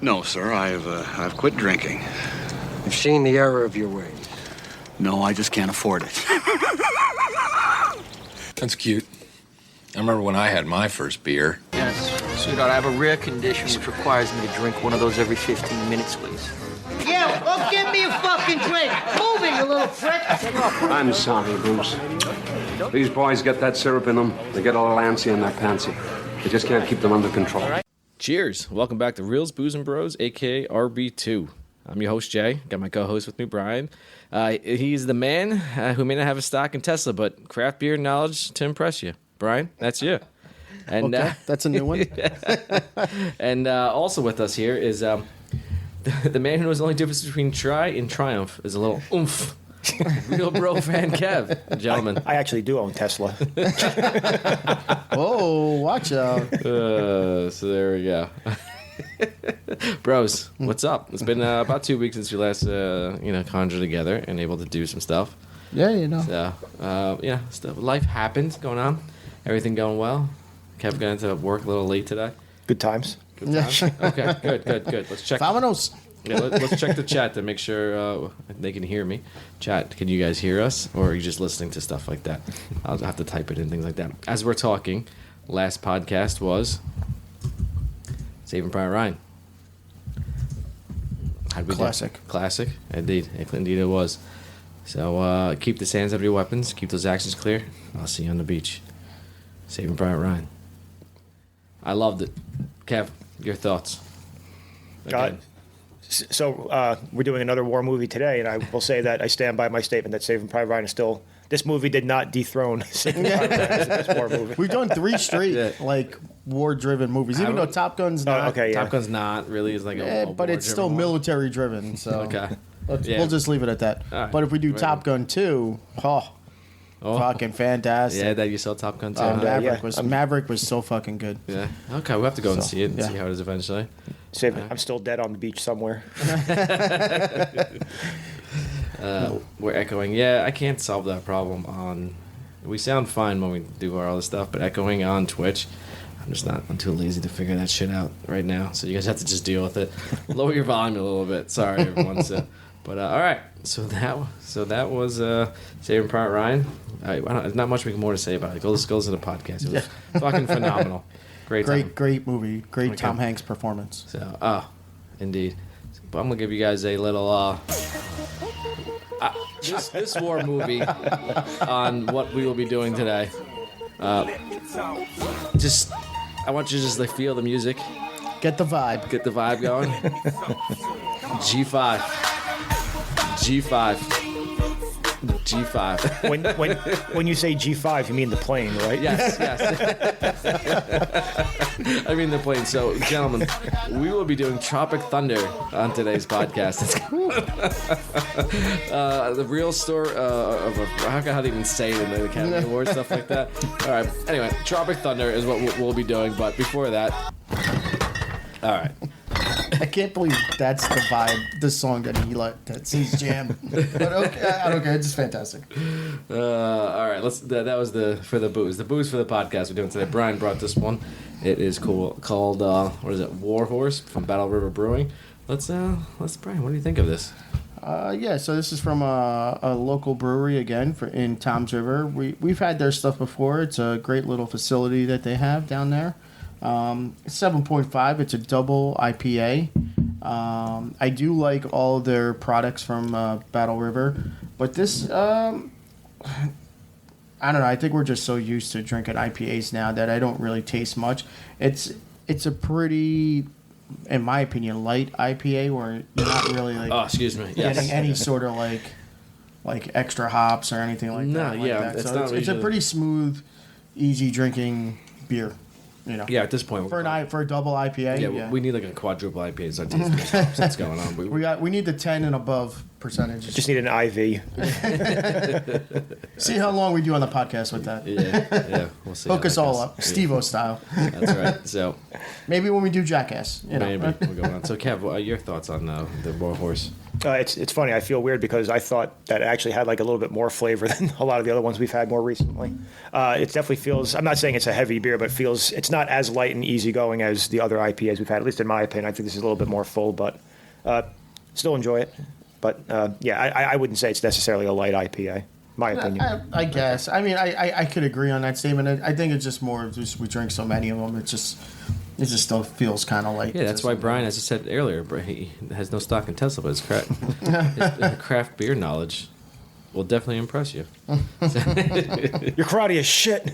No, sir. I've quit drinking. You've seen the error of your ways. No, I just can't afford it. That's cute. I remember when I had my first beer. Yes, sweetheart, I have a rare condition which requires me to drink one of those every 15 minutes, please. Yeah, well, give me a fucking drink. Move it, you little prick. I'm sorry, Bruce. These boys get that syrup in them. They get a little antsy in their pantsy. You just can't keep them under control. Cheers. Welcome back to Reels, Booze, and Bros, a.k.a. RB2. I'm your host, Jay. Got my co-host with me, Brian. He's the man who may not have a stock in Tesla, but craft beer knowledge to impress you. Brian, that's you. And okay, that's a new one. And also with us here is the man who knows the only difference between try and triumph is a little oomph. Reel Bro Fan Kev, gentlemen. I actually do own Tesla. Oh, watch out. So there we go. Bros, what's up? It's been about 2 weeks since we last, conjured together and able to do some stuff. Yeah, you know. So, stuff. Life happens going on. Everything going well. Kev got into work a little late today. Good times. Good times? Okay, good. Let's check. Vámonos. Yeah, let's check the chat to make sure they can hear me. Chat, can you guys hear us? Or are you just listening to stuff like that? I'll have to type it in, things like that. As we're talking, last podcast was Saving Private Ryan. How'd we do? Classic. Indeed it was. So keep the hands out of your weapons. Keep those actions clear. I'll see you on the beach. Saving Private Ryan. I loved it. Kev, your thoughts? So we're doing another war movie today, and I will say that I stand by my statement that Saving Private Ryan is still... This movie did not dethrone Saving Private Ryan as the best war movie. We've done 3 straight, war-driven movies, even though Top Gun's not. Top Gun's not really. It's like but it's still military-driven, so... Okay. We'll just leave it at that. Right. But if we do Top Gun 2, fucking fantastic. Yeah, that you saw Top Gun 2. Maverick was so fucking good. Yeah. Okay, we'll have to go and see it and see how it is eventually. I'm still dead on the beach somewhere. We're echoing. Yeah, I can't solve that problem we sound fine when we do our other stuff, but echoing on Twitch, I'm too lazy to figure that shit out right now. So you guys have to just deal with it. Lower your volume a little bit. Sorry, everyone. But all right. So that was Saving Private Ryan. There's not much more to say about it. Go listen to the podcast. It was fucking phenomenal. Great movie. Great Tom Hanks performance. So, indeed. But I'm gonna give you guys a little this war movie on what we will be doing today. I want you to just feel the music. Get the vibe. Get the vibe going. G5. When you say G5, you mean the plane, right? Yes. I mean the plane. So, gentlemen, we will be doing Tropic Thunder on today's podcast. The real story of how do you even say it in the Academy Awards, stuff like that. All right. Anyway, Tropic Thunder is what we'll be doing. But before that, all right. I can't believe that's the vibe, the song that's his jam. But okay, I don't care. It's just fantastic. All right, that was for the booze. The booze for the podcast we're doing today. Brian brought this one. It is cool. Called what is it? War Horse from Battle River Brewing. Let's Brian. What do you think of this? So this is from a local brewery again in Toms River. We've had their stuff before. It's a great little facility that they have down there. 7.5. It's a double IPA. I do like all of their products from Battle River, but this, I don't know. I think we're just so used to drinking IPAs now that I don't really taste much. It's a pretty, in my opinion, light IPA where you're not really getting any sort of like extra hops or anything like that. No, yeah, it's a pretty smooth, easy drinking beer. Yeah, at this point for a double IPA. Yeah, we need like a quadruple IPA. So that's going on. We need the 10 and above % percentage. Just need an IV. See how long we do on the podcast with that. Yeah, we'll see. Hook how us that all goes. up, Steve-O style. That's right. So Maybe when we do Jackass. You know. maybe we'll go on. So Kev, what are your thoughts on the War Horse? It's funny. I feel weird because I thought that it actually had like a little bit more flavor than a lot of the other ones we've had more recently. It definitely feels. I'm not saying it's a heavy beer, but it's not as light and easygoing as the other IPAs we've had. At least in my opinion, I think this is a little bit more full, but still enjoy it. But yeah, I wouldn't say it's necessarily a light IPA. My opinion. I guess. I mean, I could agree on that statement. I think it's just more of just we drink so many of them. It just still feels kind of like. Yeah, that's why Brian, as I said earlier, he has no stock in Tesla, but his craft beer knowledge will definitely impress you. Your karate is shit.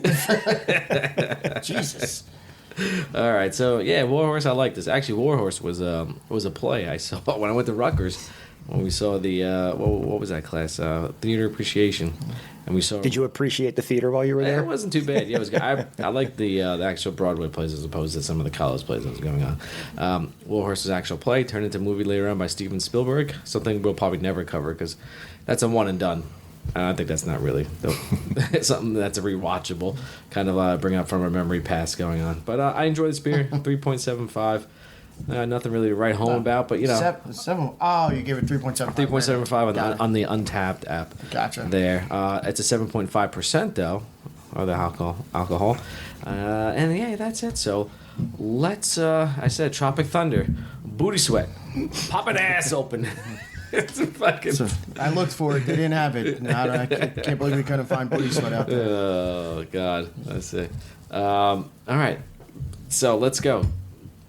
Jesus. All right, so yeah, Warhorse, I like this. Actually, Warhorse was a play I saw when I went to Rutgers when we saw the what was that class? Theater appreciation, and we saw. Did you appreciate the theater while you were there? It wasn't too bad. Yeah, it was good. I like the actual Broadway plays as opposed to some of the college plays that was going on. Warhorse's actual play turned into a movie later on by Steven Spielberg, something we'll probably never cover because that's a one and done. I think that's not really something that's a rewatchable kind of bring up from a memory past going on. But I enjoy this beer, 3.75. Nothing really to write home about, but you know. Seven. Oh, you gave it 3.75. 3.75 on the Untapped app. Gotcha. There. It's a 7.5% though, or the alcohol. And yeah, that's it. So let's, I said Tropic Thunder, Booty Sweat, pop an ass open. It's fucking. I looked for it. They didn't have it. I can't believe we couldn't find Booty Sweat out there. Oh God, that's it. All right, so let's go.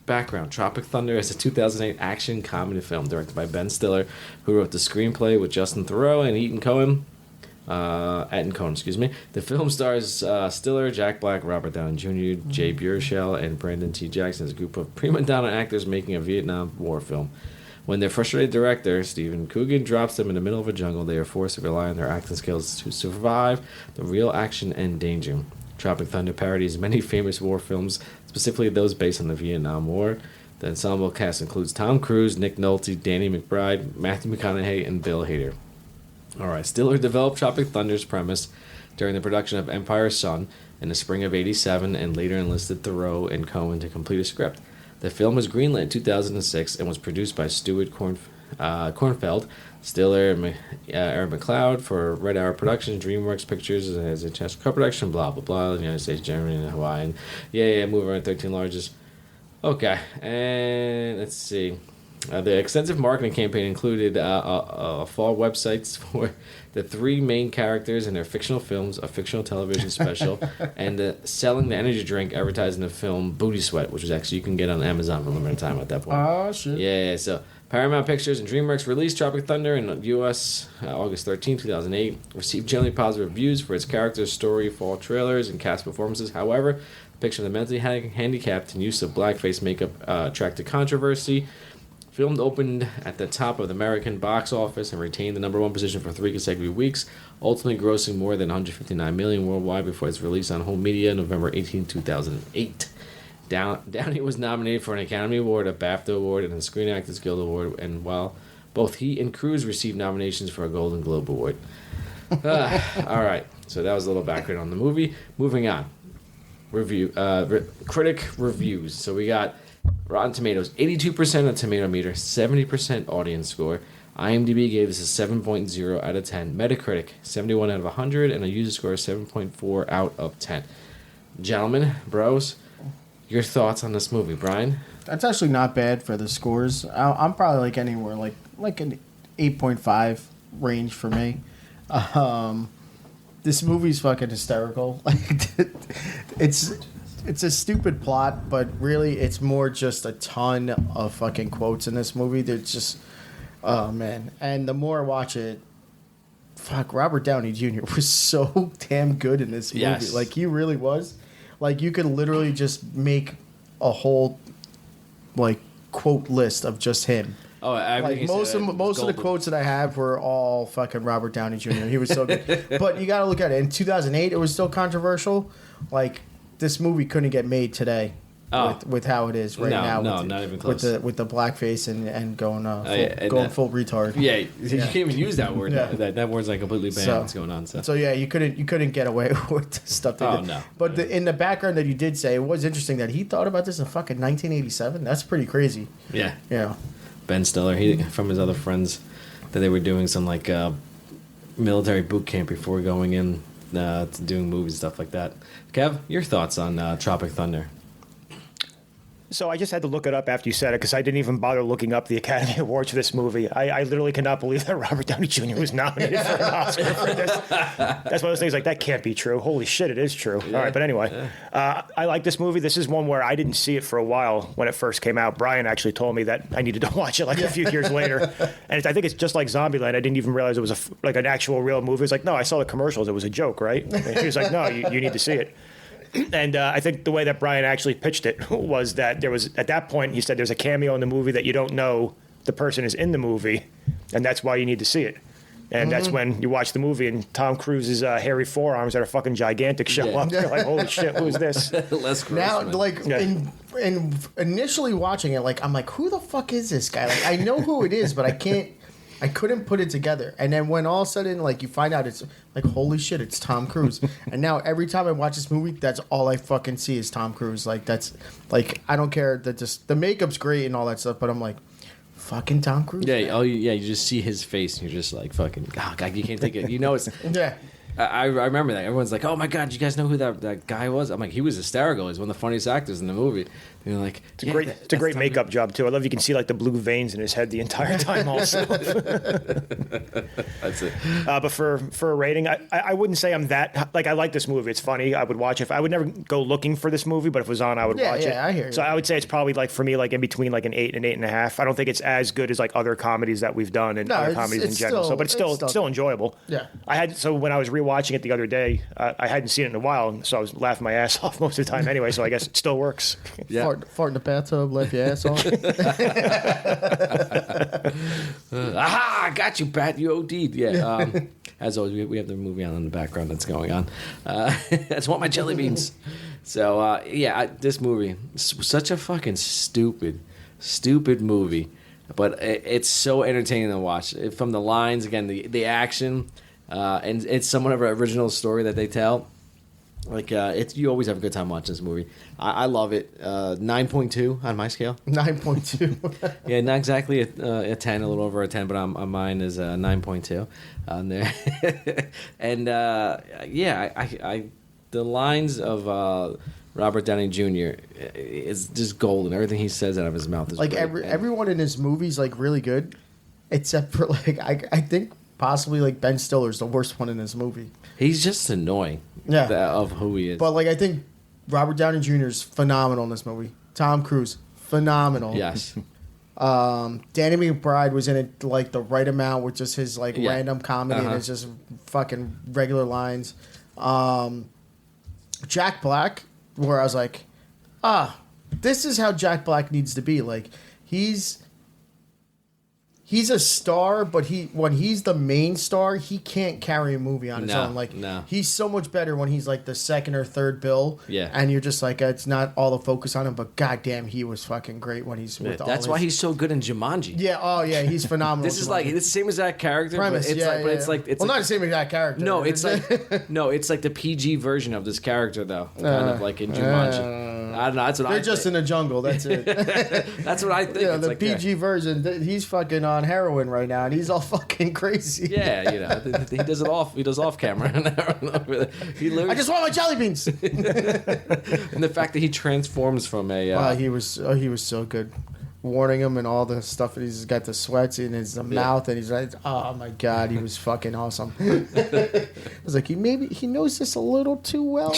Background: Tropic Thunder is a 2008 action comedy film directed by Ben Stiller, who wrote the screenplay with Justin Theroux and Eaton Cohen. Excuse me. The film stars Stiller, Jack Black, Robert Downey Jr., Jay Baruchel, and Brandon T. Jackson as a group of prima donna actors making a Vietnam War film. When their frustrated director, Stephen Coogan, drops them in the middle of a jungle, they are forced to rely on their acting skills to survive the real action and danger. Tropic Thunder parodies many famous war films, specifically those based on the Vietnam War. The ensemble cast includes Tom Cruise, Nick Nolte, Danny McBride, Matthew McConaughey, and Bill Hader. Alright, Stiller developed Tropic Thunder's premise during the production of Empire's Son in the spring of '87 and later enlisted Theroux and Cohen to complete a script. The film was greenlit in 2006 and was produced by Stuart Kornfeld, Stiller, Aaron McLeod for Red Hour Productions, DreamWorks Pictures as a Chess co-production, blah, blah, blah, the United States, Germany, and Hawaii. And yeah, move on 13 largest. Okay, and let's see. The extensive marketing campaign included fall websites for the three main characters in their fictional films, a fictional television special, and selling the energy drink advertised in the film Booty Sweat, which was actually you can get on Amazon for a limited time at that point. Oh, shit. Yeah, so Paramount Pictures and DreamWorks released Tropic Thunder in the U.S. August 13, 2008. Received generally positive reviews for its characters, story, fall trailers, and cast performances. However, the depiction of the mentally handicapped and use of blackface makeup attracted controversy. Film opened at the top of the American box office and retained the number one position for 3 consecutive weeks, ultimately grossing more than $159 million worldwide before its release on home media November 18, 2008. Downey was nominated for an Academy Award, a BAFTA Award, and a Screen Actors Guild Award, and while both he and Cruise received nominations for a Golden Globe Award. All right, so that was a little background on the movie. Moving on. Critic reviews. So we got Rotten Tomatoes, 82% of tomato meter, 70% audience score. IMDb gave this a 7.0 out of 10. Metacritic, 71 out of 100, and a user score of 7.4 out of 10. Gentlemen, bros, your thoughts on this movie, Brian? That's actually not bad for the scores. I'm probably like anywhere like an 8.5 range for me. This movie's fucking hysterical. It's a stupid plot, but really it's more just a ton of fucking quotes in this movie. They're just, oh man. And the more I watch it, fuck, Robert Downey Jr. was so damn good in this movie. Yes. Like, he really was. Like, you could literally just make a whole, like, quote list of just him. Oh, like most of the quotes that I have were all fucking Robert Downey Jr. He was so good. But you got to look at it. In 2008, it was still controversial. Like, this movie couldn't get made today. with how it is right No, now. no, with, not even close. With the blackface and going and going that- full retard. Yeah, you can't even use that word. Yeah. That word's like completely banned. What's going on? So yeah, you couldn't get away with the stuff they did. No. But in the background that you did say, it was interesting that he thought about this in fucking 1987. That's pretty crazy. Yeah. Yeah. Ben Stiller, he from his other friends, that they were doing some like military boot camp before going in to doing movies, stuff like that. Kev, your thoughts on Tropic Thunder? So I just had to look it up after you said it because I didn't even bother looking up the Academy Awards for this movie. I literally cannot believe that Robert Downey Jr. was nominated for an Oscar for this. That's one of those things like, that can't be true. Holy shit, it is true. Yeah. All right, but anyway, I like this movie. This is one where I didn't see it for a while when it first came out. Brian actually told me that I needed to watch it like a few years later. And I think it's just like Zombieland. I didn't even realize it was like an actual real movie. It's like, no, I saw the commercials. It was a joke, right? And he was like, no, you need to see it. And I think the way that Brian actually pitched it was that there was, at that point, he said there's a cameo in the movie that you don't know the person is in the movie, and that's why you need to see it. And that's when you watch the movie and Tom Cruise's hairy forearms that are fucking gigantic show up. You're like, holy shit, who is this? Les Now, Grossman. like in initially watching it, like I'm like, who the fuck is this guy? Like I know who it is, but I couldn't put it together. And then when all of a sudden, like you find out, it's like, holy shit, it's Tom Cruise. And now every time I watch this movie, that's all I fucking see is Tom Cruise. Like that's like I don't care that just the makeup's great and all that stuff, but I'm like, fucking Tom Cruise. Yeah, man. you just see his face and you're just like fucking. Oh God, you can't take it. You know it's. Yeah. I remember that. Everyone's like, "Oh my God, you guys know who that guy was?" I'm like, "He was hysterical. He's one of the funniest actors in the movie." And you're like, It's a great makeup job too. I love you can see like the blue veins in his head the entire time. Also, that's it. but for a rating, I wouldn't say I'm that like I like this movie. It's funny. I would watch it. I would never go looking for this movie, but if it was on, I would watch it. Yeah, I hear you. So I would say it's probably like for me like in between like an 8 and 8.5. I don't think it's as good as like other comedies that we've done and other comedies in general. But it's still enjoyable. Yeah. So when I was rewatching it the other day, I hadn't seen it in a while, so I was laughing my ass off most of the time anyway. So I guess it still works. Yeah. Fart in the bathtub, laugh your ass off. Aha! Got you, Pat. You OD'd. Yeah. As always, we have the movie on in the background that's going on. I just want my jelly beans. So this movie, such a fucking stupid movie, but it's so entertaining to watch. From the lines, again, the action, and it's somewhat of an original story that they tell. Like you always have a good time watching this movie. I love it. 9.2 on my scale. 9.2. Yeah, not exactly a 10, a little over a 10, but on mine is 9.2 on there. And I the lines of Robert Downey Jr. is just golden. Everything he says out of his mouth is like great. everyone in his movie's like really good, except for like I think possibly like Ben Stiller's the worst one in this movie. He's just annoying. Yeah. Of who he is. But like I think Robert Downey Jr. is phenomenal in this movie. Tom Cruise, phenomenal. Yes. Danny McBride was in it like the right amount with just his like random comedy and it's just fucking regular lines. Jack Black, where I was like, this is how Jack Black needs to be. Like he's a star, but when he's the main star, he can't carry a movie on his own. Like he's so much better when he's like the second or third bill. Yeah. And you're just like, it's not all the focus on him, but goddamn, he was fucking great when he's with all That's why he's so good in Jumanji. Yeah, oh yeah, he's phenomenal. This is like it's the same exact character. Premise, but it's like well, not the same exact character. No, it's like it's like the PG version of this character though, kind of like in Jumanji. I don't know. That's what they're just in a jungle. That's it. That's what I think. Yeah, it's the like PG version. He's fucking on heroin right now, and he's all fucking crazy. Yeah, he does it off. He does off camera. He literally, I just want my jelly beans. and the fact that he transforms from a. He was so good. Warning him and all the stuff that he's got the sweats in his mouth and he's like, oh my god, he was fucking awesome. I was like, he knows this a little too well.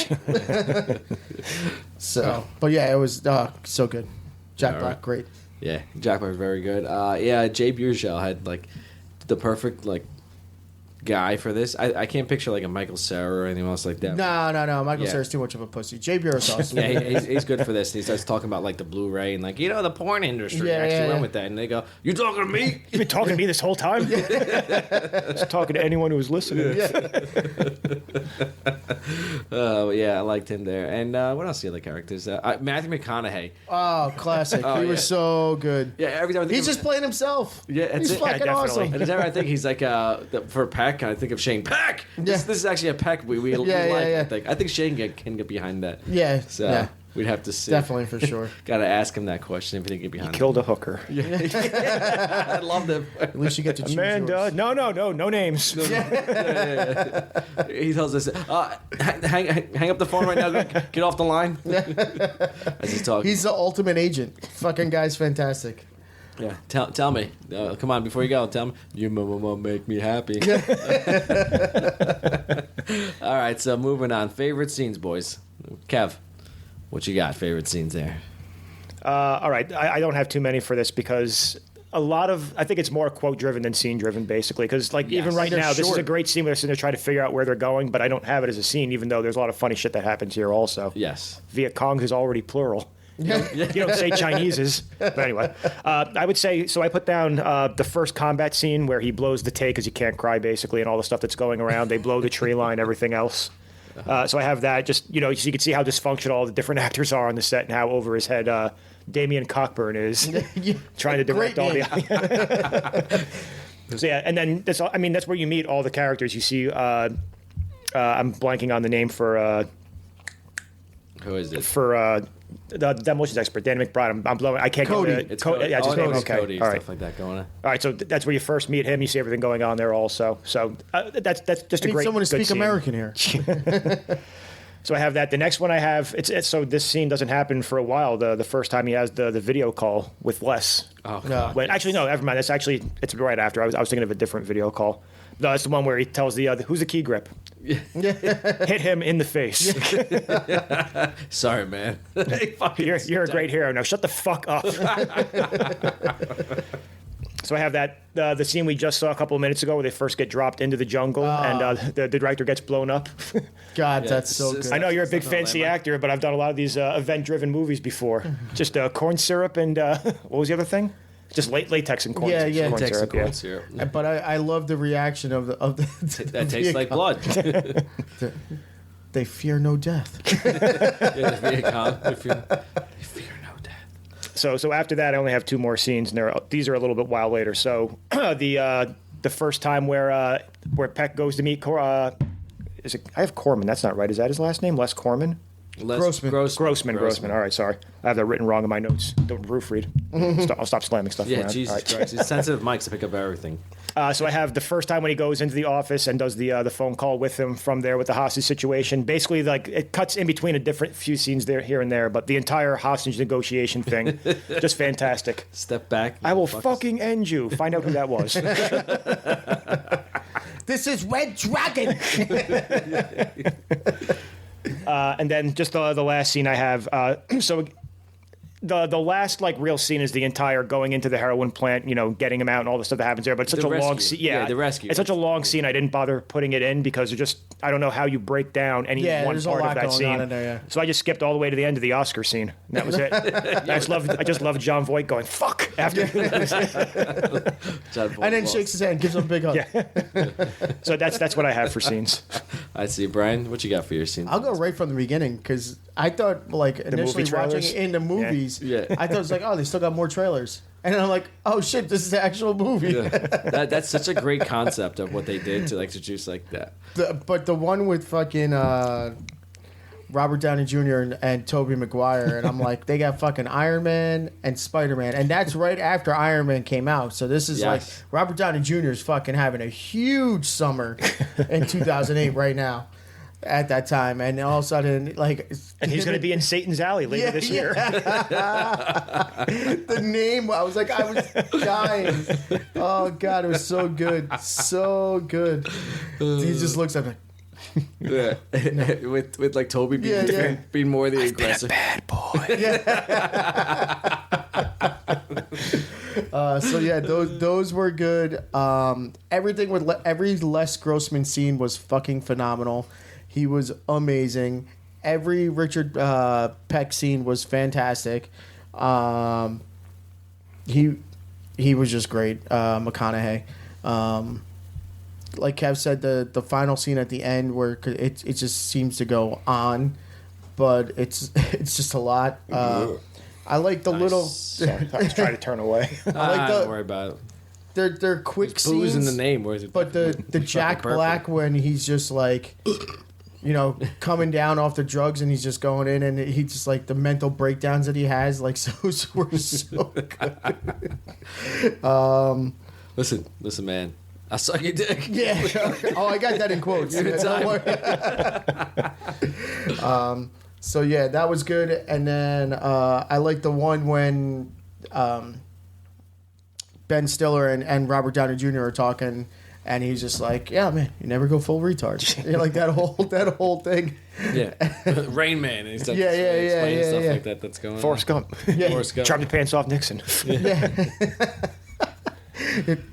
So, but yeah, it was so good. Jack Black, great. Yeah, Jack Black, very good. Jay Baruchel had like the perfect like guy for this. I can't picture like a Michael Cera or anything else like that. No. Michael Yeah. Cera's too much of a pussy. Jay Bureau's awesome. Yeah, he's good for this. He starts talking about like the Blu-ray and like the porn industry Yeah, actually yeah, went yeah. with that, and they go, "You talking to me?" You've been talking to me this whole time? Just talking to anyone who was listening. Yeah, I liked him there. And what else? The other characters? Matthew McConaughey. Oh, classic. Oh, he yeah. was so good. Yeah, every time I think He's of- just playing himself. Yeah, that's he's it. fucking Yeah, definitely. awesome. And every time I think he's like for Peck, I think of Shane Peck. This is actually a Peck we like. yeah. I think Shane can get behind that. Yeah, So yeah. we'd have to see. Definitely, for sure. Got to ask him that question if he can get behind. Killed a hooker. I love them. At least you get to choose Amanda. yours. No names. He tells us, hang up the phone right now. Get off the line. As he's talking. He's the ultimate agent. Fucking guy's fantastic. Yeah, tell me. Come on, before you go, tell me. Your mama make me happy. All right, so moving on. Favorite scenes, boys. Kev, what you got? Favorite scenes there? All right. I don't have too many for this because I think it's more quote driven than scene driven, basically. Because even right They're now, this is short. a great scene where they're sitting there trying to figure out where they're going, but I don't have it as a scene, even though there's a lot of funny shit that happens here also. Yes. Viet Cong is already plural. You don't say Chinese's. But anyway, I would say, so I put down the first combat scene where he blows the tay because he can't cry, basically, and all the stuff that's going around. They blow the tree line, everything else. So I have that, just, so you can see how dysfunctional all the different actors are on the set and how over his head Damian Cockburn is trying to direct all the... So yeah, and then that's where you meet all the characters. You see, I'm blanking on the name for... Who is it? For the demolitions expert, Danny McBride. I'm blowing. I can't Cody. get the It's Cody. Yeah, just name. Okay, Cody, all right. stuff like that going on. All right, so that's where you first meet him. You see everything going on there, also. So that's just I a need great. someone to good speak scene. American here. So I have that. The next one I have, it's so this scene doesn't happen for a while. The first time he has the video call with Les. Oh, No. But actually, no, never mind. It's right after. I was thinking of a different video call. No, it's the one where he tells the other, who's the key grip? Hit him in the face. Sorry, man. You're a great hero. Now shut the fuck up. So I have that the scene we just saw a couple of minutes ago where they first get dropped into the jungle and the director gets blown up. God, that's so good. I know you're a big fancy actor, but I've done a lot of these event-driven movies before. Just corn syrup and what was the other thing? Just latex and corn. Yeah, yeah. corn Latex and syrup. corn syrup. But I love the reaction of the That tastes like blood. They fear no death. Yeah, the Viet Cong. They fear no death. So after that, I only have two more scenes, and these are a little bit while later. So the first time where Peck goes to meet I have Corman. That's not right. Is that his last name? Les Corman? Grossman. All right, sorry. I have that written wrong in my notes. Don't proofread. I'll stop slamming stuff Yeah, around. Jesus All right. Christ. It's sensitive mics to pick up everything. So I have the first time when he goes into the office and does the phone call with him from there with the hostage situation. Basically, it cuts in between a different few scenes there, here and there, but the entire hostage negotiation thing, just fantastic. Step back. I will fucking end you. Find out who that was. This is Red Dragon. And then just the last scene I have. So the last real scene is the entire going into the heroin plant, getting him out and all the stuff that happens there. But it's such The a long rescue. scene. Yeah, the rescue. It's such a long scene. I didn't bother putting it in because I don't know how you break down any one there's a part of lot that going scene. on in there, yeah. So I just skipped all the way to the end of the Oscar scene. And that was it. I just love John Voight going fuck after. And then shakes his hand, gives him a big hug. So that's what I have for scenes. I see. Brian, what you got for your scene? I'll go right from the beginning because I thought initially movie watching trailers? it in the movies, Yeah. I thought it was like, oh, they still got more trailers. And then I'm like, oh shit, this is the actual movie. Yeah. That's such a great concept of what they did to introduce that. But the one with fucking Robert Downey Jr. and Tobey Maguire, and I'm like, they got fucking Iron Man and Spider-Man, and that's right after Iron Man came out. So this is Yes. like Robert Downey Jr. is fucking having a huge summer in 2008 right now. At that time, and all of a sudden, And he's going to be in Satan's Alley later this year. The name, I was dying. Oh god, it was so good, so good. He just looks at me. Yeah. with Toby being more the aggressor. Bad boy. So yeah, those were good. Everything with every Les Grossman scene was fucking phenomenal. He was amazing. Every Richard Peck scene was fantastic. He was just great. McConaughey. Like Kev said, the final scene at the end where it just seems to go on, but it's just a lot. I like the little. I was trying to turn away. Don't worry about it. They're quick There's booze scenes in the name. Where's it? but the Jack Black when he's just like, coming down off the drugs and he's just going in and he just like the mental breakdowns that he has were so good. Listen, man. I suck your dick. Yeah. Oh, I got that in quotes. So yeah, that was good. And then I like the one when Ben Stiller and Robert Downey Jr. are talking, and he's just like, "Yeah, man, you never go full retard." Like that whole thing. Yeah, Rain Man. And he's like, Yeah, explaining stuff yeah. like that. That's going Forrest on. Gump. Yeah. Forrest Gump. Drop your pants off, Nixon. Yeah.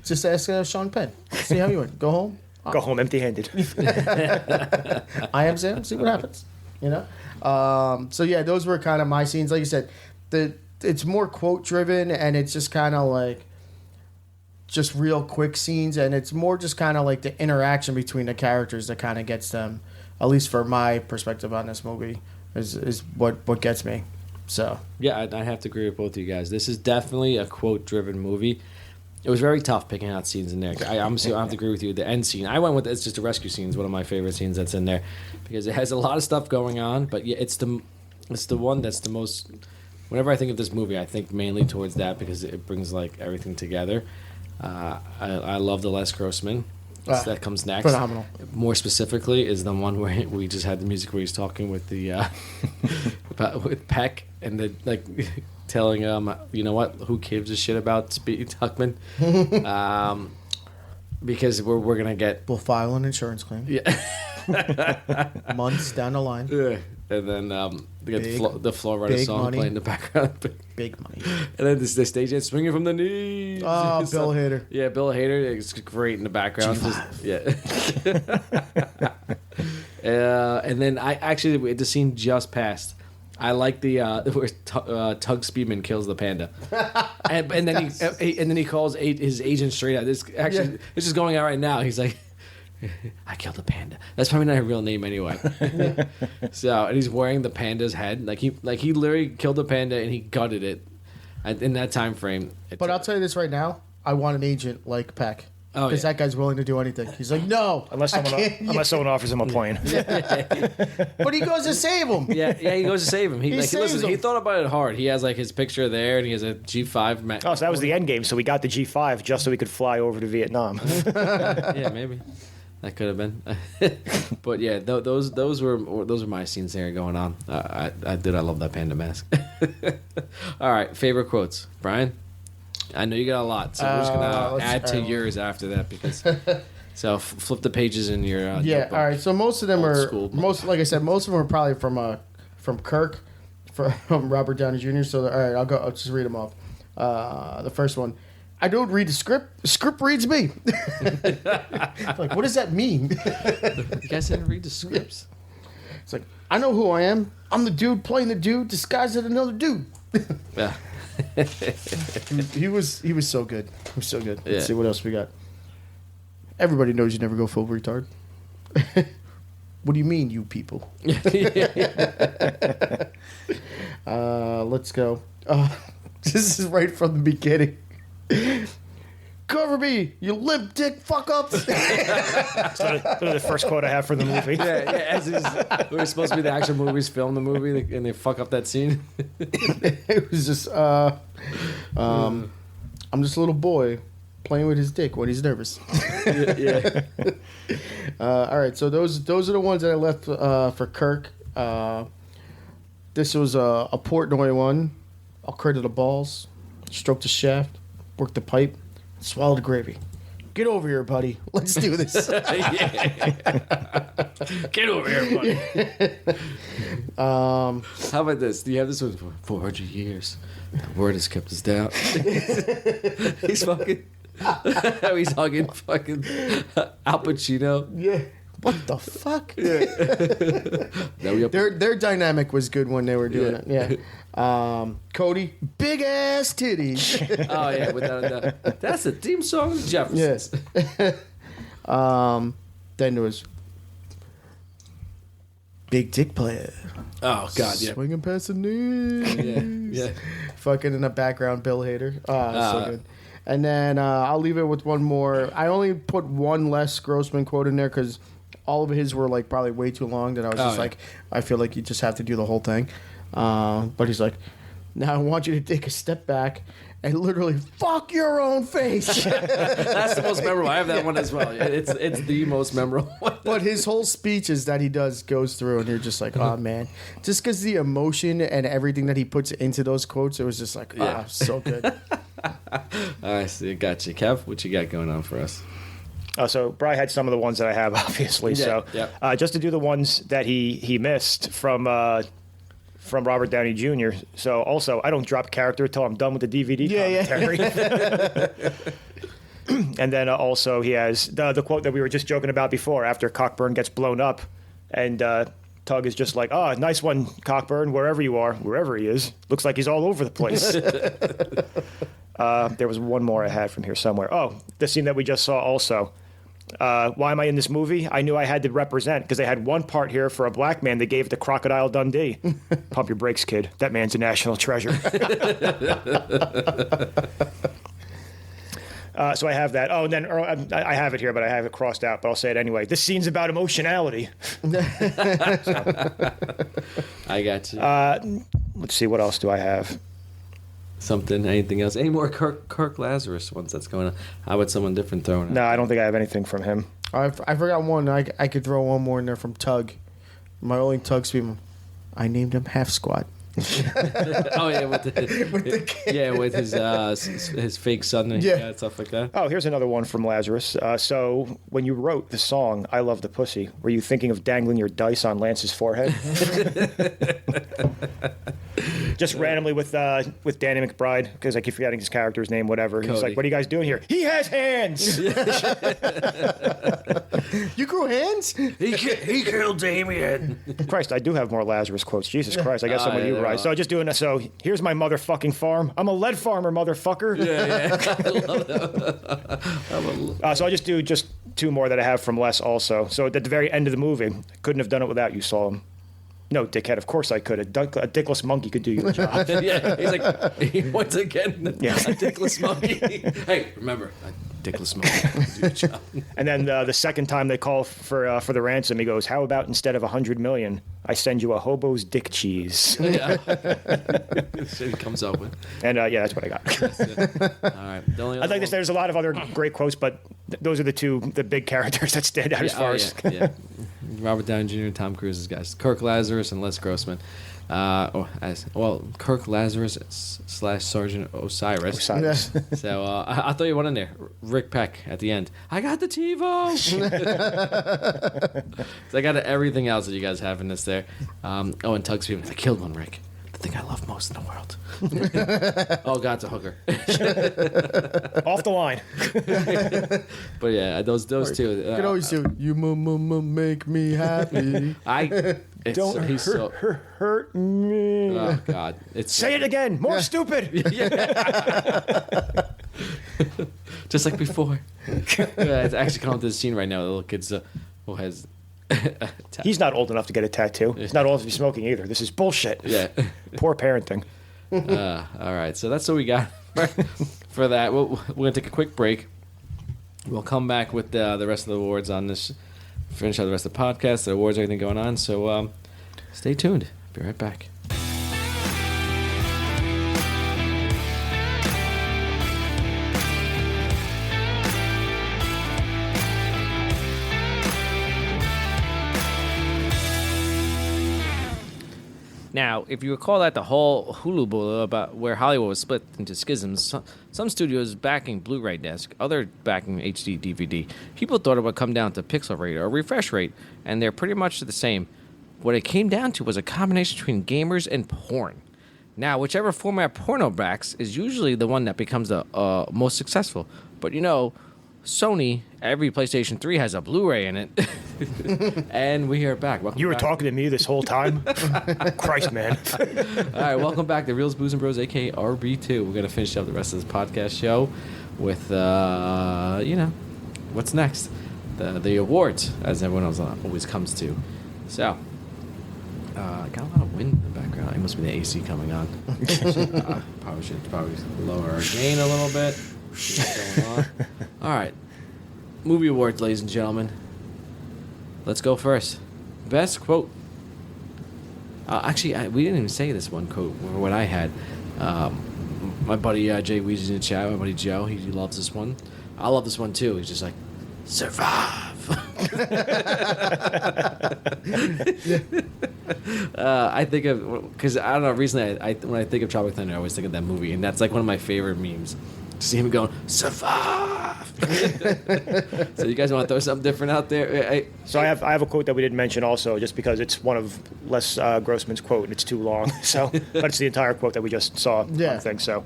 Just ask Sean Penn. See how you went. Go home. Go home empty-handed. I am Sam. See what happens. So yeah, those were kind of my scenes. Like you said, it's more quote driven, and it's just kind of like just real quick scenes, and it's more just kind of like the interaction between the characters that kind of gets them. At least for my perspective on this movie, is what gets me. So yeah, I have to agree with both of you guys. This is definitely a quote driven movie. It was very tough picking out scenes in there. I have to agree with you. The end scene, I went with it's just a rescue scene. Is one of my favorite scenes that's in there because it has a lot of stuff going on. But yeah, it's the one that's the most. Whenever I think of this movie, I think mainly towards that because it brings like everything together. I love the Les Grossman. That comes next. Phenomenal. More specifically, is the one where we just had the music where he's talking with the with Peck and the like. Telling you know what? Who gives a shit about Speedy Tuckman? Because we're gonna get we'll file an insurance claim. Yeah, months down the line. Yeah, and then they get the Floor Rider song playing in the background. Big money. And then the stage dance swinging from the knees. Oh, Bill Hader. Yeah, Bill Hader. It's great in the background. And then the scene just passed. I like the where Tug Speedman kills the panda, and then he calls his agent straight out. This is going on right now. He's like, "I killed the panda." That's probably not a real name anyway. So, and he's wearing the panda's head, like he literally killed the panda and he gutted it, in that time frame. But I'll tell you this right now: I want an agent like Peck. Oh, because that guy's willing to do anything. He's like, no, unless someone offers him a plane. But he goes to save him. Yeah, he goes to save him. He saves him. He thought about it hard. He has like his picture there, and he has a G5. Oh, so that was the end game. So we got the G5 just so we could fly over to Vietnam. Yeah, maybe that could have been. But yeah, those were my scenes there going on. I love that panda mask. All right, favorite quotes, Brian. I know you got a lot, so we're just gonna add to yours after that because. So flip the pages in your. Notebook. All right. So most of them like I said, most of them are probably from Kirk, from Robert Downey Jr. So all right, I'll just read them off. The first one, I don't read the script. The script reads me. Like, what does that mean? You guys didn't read the scripts. It's like, I know who I am. I'm the dude playing the dude disguised as another dude. Yeah. He was so good. He was so good. Yeah. Let's see what else we got. Everybody knows you never go full retard. What do you mean, you people? Let's go. This is right from the beginning. Cover me, you limp dick fuck ups. That's the first quote I have for the movie. We're supposed to be the action movies, film the movie, and they fuck up that scene. It was just, I'm just a little boy playing with his dick when he's nervous. Yeah. All right, so those are the ones that I left for Kirk. This was a Portnoy one. I'll cradle the balls, stroke the shaft, work the pipe, swallow the gravy. Get over here, buddy. Let's do this. Get over here, buddy. How about this? Do you have this one for 400 years? The word has kept us down. He's fucking. He's hugging fucking Al Pacino. Yeah. What the fuck? Now we up- Their dynamic was good when they were doing it. Yeah. Cody, big ass titties. Oh yeah, without a doubt. That's the theme song of the Jeffersons. Yes. Then there was big dick player. Oh god, yeah. Swinging past the knee. Yeah. Fucking in the background, Bill Hader. So good. And then I'll leave it with one more. I only put one less Grossman quote in there because all of his were like probably way too long that I was just like, I feel like you just have to do the whole thing. But he's like, now I want you to take a step back and literally fuck your own face. That's the most memorable. I have that one as well. It's the most memorable one. But his whole speeches that he goes through, and you're just like, oh man, just because the emotion and everything that he puts into those quotes, it was just like, so good. I see. Gotcha. Kev, what you got going on for us? Oh, so Bri had some of the ones that I have, obviously. Just to do the ones that he missed from Robert Downey Jr. So also, I don't drop character until I'm done with the DVD commentary. And then also he has the quote that we were just joking about before after Cockburn gets blown up. And Tug is just like, oh, nice one, Cockburn, wherever you are, wherever he is. Looks like he's all over the place. There was one more I had from here somewhere. Oh, the scene that we just saw also. Why am I in this movie? I knew I had to represent because they had one part here for a black man they gave to Crocodile Dundee. Pump your brakes, kid. That man's a national treasure. So I have that. Oh, and then I have it here, but I have it crossed out, but I'll say it anyway. This scene's about emotionality. I got you. Let's see, what else do I have? Something, anything else? Any more Kirk Lazarus ones that's going on? How about someone different throwing it? No, I don't think I have anything from him. I forgot one. I could throw one more in there from Tug. My only Tug speed. I named him Half Squat. Oh yeah, with his fake son and stuff like that. Oh, here's another one from Lazarus. So when you wrote the song "I Love the Pussy," were you thinking of dangling your dice on Lance's forehead? Just randomly with Danny McBride, because I keep forgetting his character's name. Whatever. He's like, "What are you guys doing here?" He has hands. You grew hands? He killed Damien. Christ, I do have more Lazarus quotes. Jesus Christ, I got some of you right. So just doing this. So here's my motherfucking farm. I'm a lead farmer, motherfucker. Yeah. I love that. So I'll just do two more that I have from Les also. So at the very end of the movie, couldn't have done it without you, Saul. No, dickhead, of course I could. A dickless monkey could do your job. Yeah, he's like, once again, a Yeah. dickless monkey. Hey, remember, a dickless monkey can do your job. And then the second time they call for the ransom, he goes, how about instead of $100 million, I send you a hobo's dick cheese? Yeah. Shit he comes up with. And that's what I got. All right. The only I'd like to say there's a lot of other great quotes, but those are the big characters that stand out as far as... Yeah. Robert Downey Jr., Tom Cruise's guys. Kirk Lazarus and Les Grossman. Kirk Lazarus / Sergeant Osiris. So I thought you went in there. Rick Peck at the end. I got the TiVo. So I got everything else that you guys have in this there. And Tug's people. I killed one, Rick. The thing I love most in the world. Oh, God, it's a hooker. Off the line. But yeah, those two. You can always do, you make me happy. Hurt me. Oh, God. Say it again. More stupid. Just like before. It's actually coming to the scene right now. The little kid's who has... He's not old enough to get a tattoo. He's not old enough to be smoking either. This is bullshit. Yeah. Poor parenting. All right. So that's what we got for that. We're going to take a quick break. We'll come back with the rest of the awards on this. Finish out the rest of the podcast, the awards, everything going on. So stay tuned. Be right back. Now, if you recall that the whole Hulu bull about where Hollywood was split into schisms, some studios backing Blu-ray disc, other backing HD DVD. People thought it would come down to pixel rate or refresh rate, and they're pretty much the same. What it came down to was a combination between gamers and porn. Now, whichever format porno backs is usually the one that becomes the most successful. But Sony, every PlayStation 3 has a Blu-ray in it. And we are back. Welcome You were back. talking to me this whole time? Christ, man. All right, welcome back to Reels, Booze, and Bros, a.k.a. RB2. We're going to finish up the rest of this podcast show with, what's next? The awards, as everyone else always comes to. So, got a lot of wind in the background. It must be the AC coming on. Probably should lower our gain a little bit. See what's going on. All right. Movie awards, ladies and gentlemen. Let's go first. Best quote. Actually, we didn't even say this one quote, or what I had. My buddy Jay Weezy's in the chat. My buddy Joe, he loves this one. I love this one too. He's just like, survive. I think of, because I don't know, recently when I think of Tropic Thunder, I always think of that movie, and that's like one of my favorite memes. To see him going, survive. So you guys want to throw something different out there? So I have a quote that we didn't mention also, just because it's one of Les Grossman's quote and it's too long. So, but it's the entire quote that we just saw. Yeah. On the thing. So,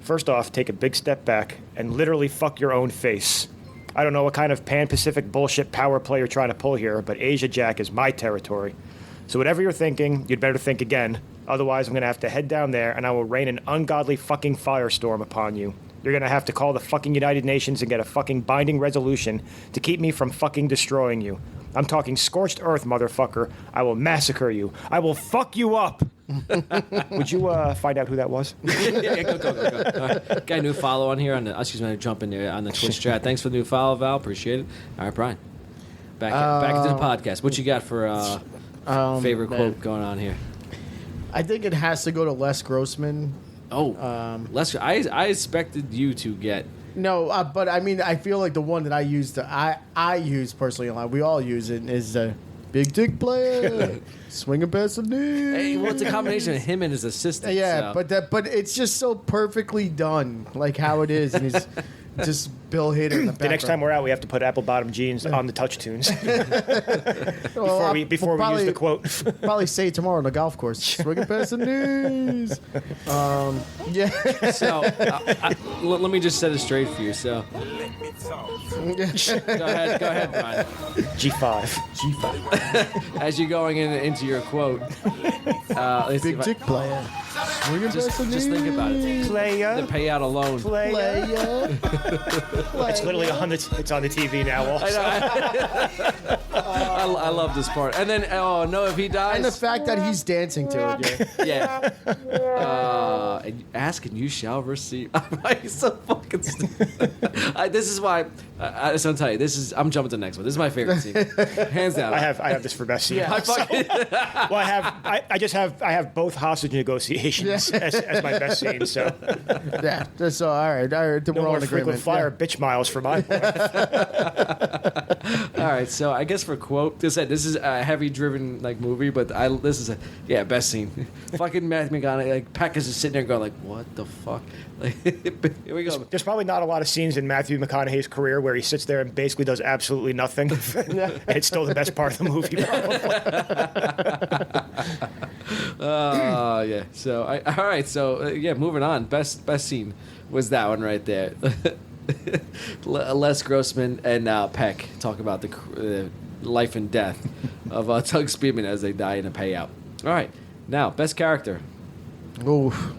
first off, take a big step back and literally fuck your own face. I don't know what kind of Pan-Pacific bullshit power play you're trying to pull here, but Asia Jack is my territory. So whatever you're thinking, you'd better think again. Otherwise, I'm going to have to head down there and I will rain an ungodly fucking firestorm upon you. You're going to have to call the fucking United Nations and get a fucking binding resolution to keep me from fucking destroying you. I'm talking scorched earth, motherfucker. I will massacre you. I will fuck you up. Would you find out who that was? Yeah, go. All right. Got a new follow on here on the. Excuse me, I jump in there on the Twitch chat. Thanks for the new follow, Val. Appreciate it. All right, Brian. Back into the podcast. What you got for favorite quote going on here? I think it has to go to Les Grossman. Les. I expected you to get. No, but I mean, I feel like the one that I use, I use personally a lot. We all use it. Is the big dick player swinging past the knee? Hey, well, it's a combination of him and his assistant. Yeah, so. but it's just so perfectly done, like how it is, and he's just Bill Hader in the background. The next time we're out, we have to put apple bottom jeans on the touch tunes before we use the quote. Probably say it tomorrow on the golf course. Swinging past the knees. Yeah. So let me just set it straight for you. So go ahead, Brian. G5. As you're going into your quote, Big dick player. Swinging past the just think about it. Player. The payout alone. Player. It's literally on the TV now. Also. I love this part. And then, if he dies. And the fact that he's dancing to it. Yeah. And ask and you shall receive. He's so fucking stupid. This is why. I just want to tell you. I'm jumping to the next one. This is my favorite scene, hands down. I have this for best scene. Yeah. Well, I have both hostage negotiations as my best scene. So Yeah. That's all right. Then no we're all more in frequent agreement. flyer bitch miles for my All right, so I guess for quote, this is a heavy driven movie, but this is best scene. Fucking Matthew McConaughey, Peck is just sitting there going what the fuck? Here we go. There's probably not a lot of scenes in Matthew McConaughey's career where he sits there and basically does absolutely nothing, and it's still the best part of the movie. Probably. Yeah. So all right. So moving on. Best scene was that one right there. Les Grossman and Peck talk about the life and death of Tug Speedman as they die in a payout. All right. Now, best character. Oof.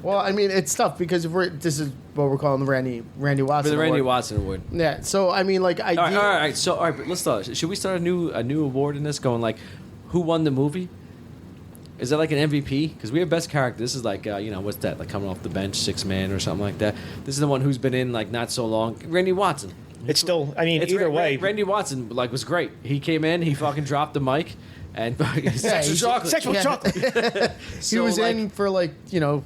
Well, I mean, it's tough because this is what we're calling the Randy Watson. For the Randy Award. Watson Award. Yeah. So I mean, all right. So all right. But let's start. Should we start a new award in this? Going who won the movie? Is that like an MVP? Because we have best character. This is what's that? Like coming off the bench, 6 man or something like that. This is the one who's been in not so long. Randy Watson. It's still. I mean, either way, Randy Watson was great. He came in. He fucking dropped the mic. and sexual chocolate. Sexual chocolate. He was in for like 2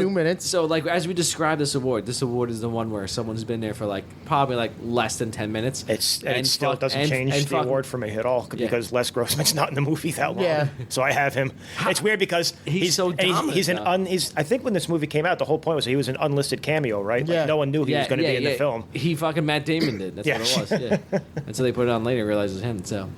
minutes. So like as we describe this award is the one where someone's been there for like probably like less than 10 minutes. It still doesn't change the award for me at all because Les Grossman's not in the movie that long. Yeah. So I have him. It's weird because he's so dominant. He's I think when this movie came out, the whole point was he was an unlisted cameo, right? Yeah. Like no one knew he was going to be in the film. He fucking Matt Damon did. That's what it was. Yeah. Until they put it on later, realized it was him. So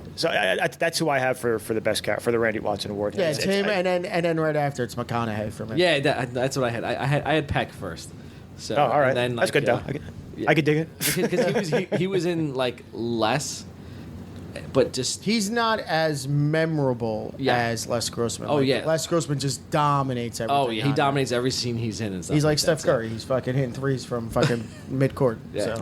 that's who I have for the best for the Randy Watson Award. Yeah, it's him, and then right after it's McConaughey for me. yeah, that's what I had. I had Peck first. So all right, and then, that's like, good though. I could dig it because he was in like less, but just He's not as memorable as Les Grossman. Oh, yeah. Les Grossman just dominates everything. he dominates every scene he's in and stuff. He's like that, Steph Curry. He's fucking hitting threes from fucking mid-court. Yeah.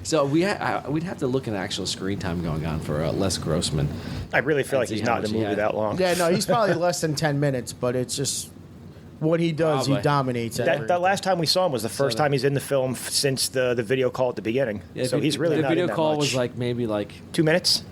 So. So we'd have to look at actual screen time going on for Les Grossman. I really feel like see he's how not in much the he movie had. that long. Yeah, no, he's probably less than 10 minutes, but it's just what he does, he Probably. dominates everything. That last time we saw him was the first time he's in the film since the video call at the beginning. Yeah, so he's really the not video in that call much. was like maybe like 2 minutes.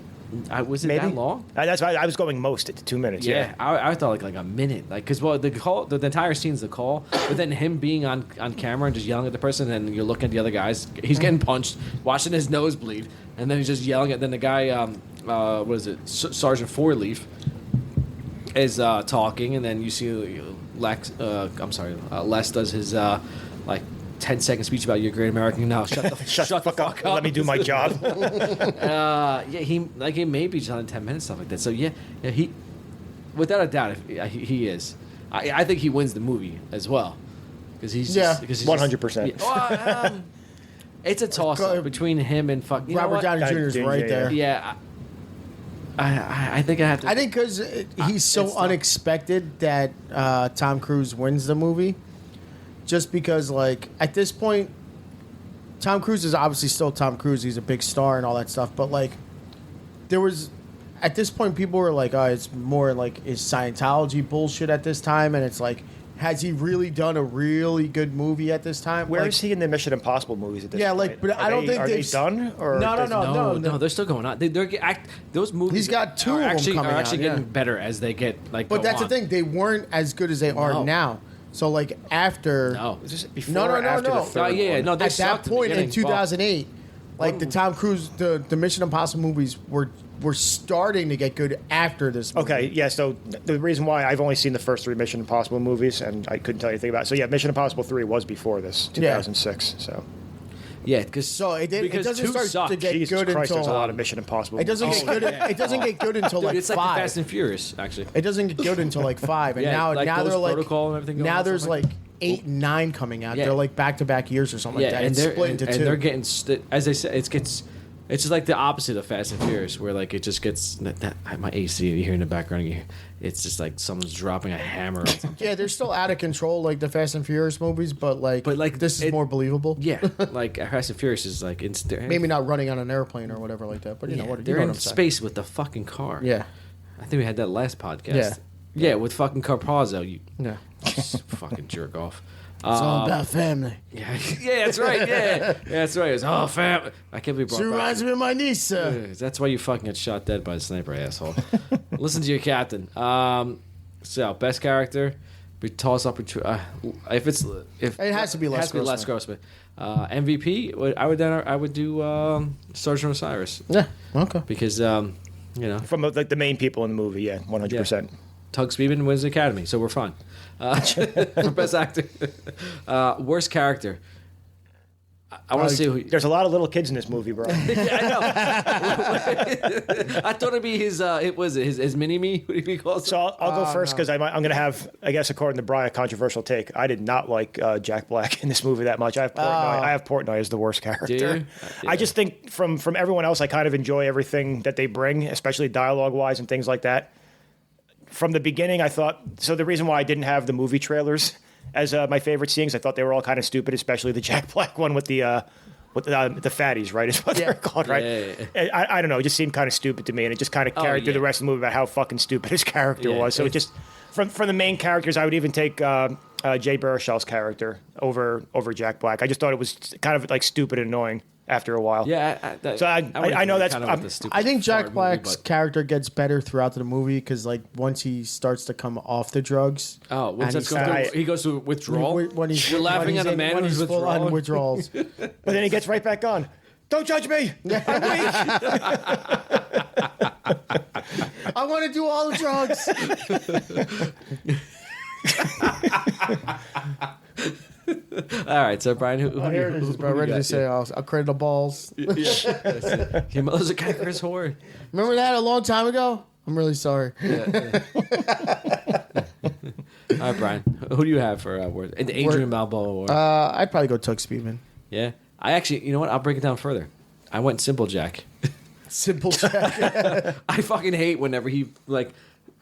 was it Maybe that long? That's why I was going most at 2 minutes. Yeah, I thought like a minute, like because the call, the entire scene's the call, but then him being on camera and just yelling at the person, and you're looking at the other guys, he's getting punched, watching his nose bleed, and then he's just yelling at. Then the guy, what is it, Sergeant Fourleaf, is talking, and then you see Les does his like 10-second speech about your great American. Now shut the fuck up. Let me do my job. He may be just on 10 minutes, stuff like that. So yeah, he, without a doubt, he is. I think he wins the movie as well because he's 100%. It's a toss up between him and Robert Downey Jr. is right there. Yeah, I think I have to. I think because he's so unexpected that Tom Cruise wins the movie. Just because, like, at this point, Tom Cruise is obviously still Tom Cruise. He's a big star and all that stuff. But, like, there was... At this point, people were like, oh, it's more like, is Scientology bullshit at this time? And it's like, has he really done a really good movie at this time? Where like, is he in the Mission Impossible movies at this Yeah, point? like, but I don't think are they done? Or No, they're still going on. Those movies. He's got two are of them actually, coming are actually out, getting yeah. better as they get like. But go that's on. the thing. They weren't as good as they are now. So, like, after... No. Is this before No. or after the third Yeah, one? no. They At that sucked at the point in beginning. 2008, like, the Tom Cruise, the Mission Impossible movies were starting to get good after this movie. Okay, yeah, so the reason why I've only seen the first 3 Mission Impossible movies, and I couldn't tell you anything about it. So, yeah, Mission Impossible 3 was before this, 2006, so... Yeah, because it doesn't start to get Jesus good Christ, until... there's a lot of Mission Impossible It doesn't movies. get good. It doesn't get good until Dude, like it's like 5. the Fast and Furious, actually. It doesn't get good until like 5, and Yeah, now like now Ghost they're like Protocol and everything going now on, there's something like 8 and 9 coming out. Yeah. They're like back to back years or something like that. and It's they're split into 2. they're getting as I said, it's just like the opposite of Fast and Furious, where like it just gets my AC you hear in the background. It's just like someone's dropping a hammer on something. Yeah, they're still out of control like the Fast and Furious movies, but this is more believable. Yeah, like Fast and Furious is like Maybe not running on an airplane or whatever like that, but you know what? They're you know in what I'm saying. space with the fucking car. Yeah, I think we had that last podcast. Yeah. Yeah, with fucking Carpazzo. You yeah. fucking jerk off. It's all about family. Yeah, that's right. Yeah, that's right. It's family. I can't believe. She reminds me of my niece, sir. That's why you fucking get shot dead by a sniper, asshole. Listen to your captain. So best character, we toss up between if It has to be Les Grossman. MVP, I would do Sergeant Osiris. Yeah. Okay. Because From like the main people in the movie, yeah, 100%. Tug Speedman wins the Academy, so we're fine. For best actor, worst character. I want to see who. There's a lot of little kids in this movie, bro. Yeah, I know. I thought it'd be his. His mini me. What do you call it? So I'll go first because I'm going to have, I guess, according to Brian, a controversial take. I did not like Jack Black in this movie that much. I have Portnoy as the worst character. Do you? I just think from everyone else, I kind of enjoy everything that they bring, especially dialogue wise and things like that. From the beginning, I thought so. The reason why I didn't have the movie trailers as my favorite scenes, I thought they were all kind of stupid, especially the Jack Black one with the fatties, right? Is what they're called, right? Yeah. I don't know. It just seemed kind of stupid to me, and it just kind of carried through the rest of the movie about how fucking stupid his character was. So it just from the main characters, I would even take Jay Baruchel's character over Jack Black. I just thought it was kind of like stupid and annoying. after a while. Yeah, So I know that's. I think Jack Black's character gets better throughout the movie because, like, once he starts to come off the drugs. Oh, once and he goes through withdrawal. When he's You're laughing when at a man when who's he's full on withdrawals. But then he gets right back on. Don't judge me. I'm weak. I want to do all the drugs. All right, so Brian, who Here it is, bro. Ready to say, I'll credit the balls. He mows a kangaroo's horn. Remember that a long time ago? I'm really sorry. Yeah. All right, Brian, who do you have for words? And the Adrian Balboa award. I'd probably go Tug Speedman. Yeah, I actually, you know what? I'll break it down further. I went Simple Jack. Simple Jack. I fucking hate whenever he like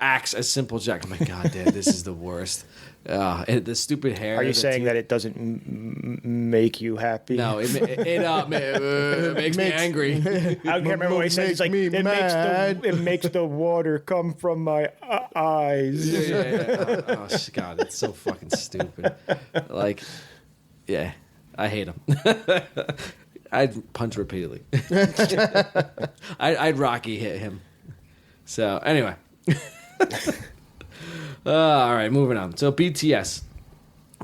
acts as Simple Jack. I'm like, God damn, this is the worst. And the stupid hair. Are you saying that it doesn't make you happy? No, it makes me angry. I can't remember what he says. It's like it makes the water come from my eyes. Yeah. Oh God, it's so fucking stupid. Like, yeah, I hate him. I'd punch repeatedly. I'd Rocky hit him. So anyway. All right, moving on. So BTS,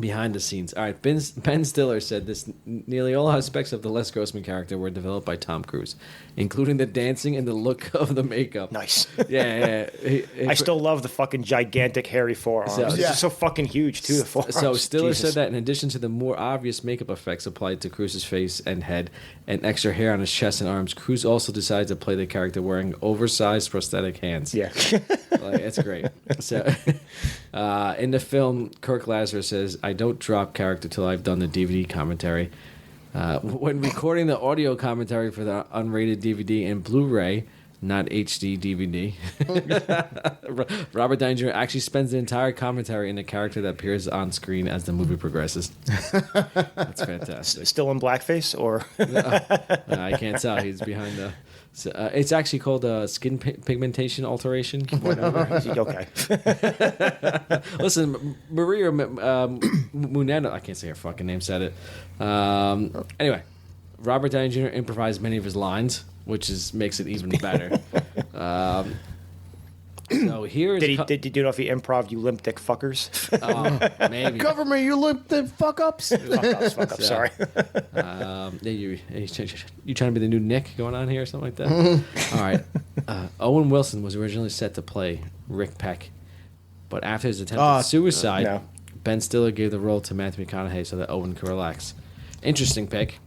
behind the scenes. All right, Ben Stiller said this: nearly all aspects of the Les Grossman character were developed by Tom Cruise, including the dancing and the look of the makeup. Nice. Yeah. I still love the fucking gigantic hairy forearms. So- It's just so fucking huge too. The forearms. So Stiller Jesus. said that in addition to the more obvious makeup effects applied to Cruise's face and head and extra hair on his chest and arms, Cruise also decided to play the character wearing oversized prosthetic hands. Yeah. Like, it's great. So in the film, Kirk Lazarus says, "I don't drop character till I've done the DVD commentary. When recording the audio commentary for the unrated DVD and Blu-ray, not HD DVD, Robert Downey Jr. actually spends the entire commentary in the character that appears on screen as the movie progresses." That's fantastic. Still in blackface, or I can't tell. He's behind the... So, it's actually called skin pigmentation alteration. okay. Listen, Maria Muneta, I can't say her fucking name, said it. Anyway, Robert Downey Jr. improvised many of his lines, which makes it even better. So here is... Did you know if he improv you limp dick fuckers? Maybe. Cover me, you limp the fuck ups. Fuck ups, sorry. You trying to be the new Nick going on here or something like that? All right. Owen Wilson was originally set to play Rick Peck, but after his attempted suicide, no. Ben Stiller gave the role to Matthew McConaughey so that Owen could relax. Interesting pick.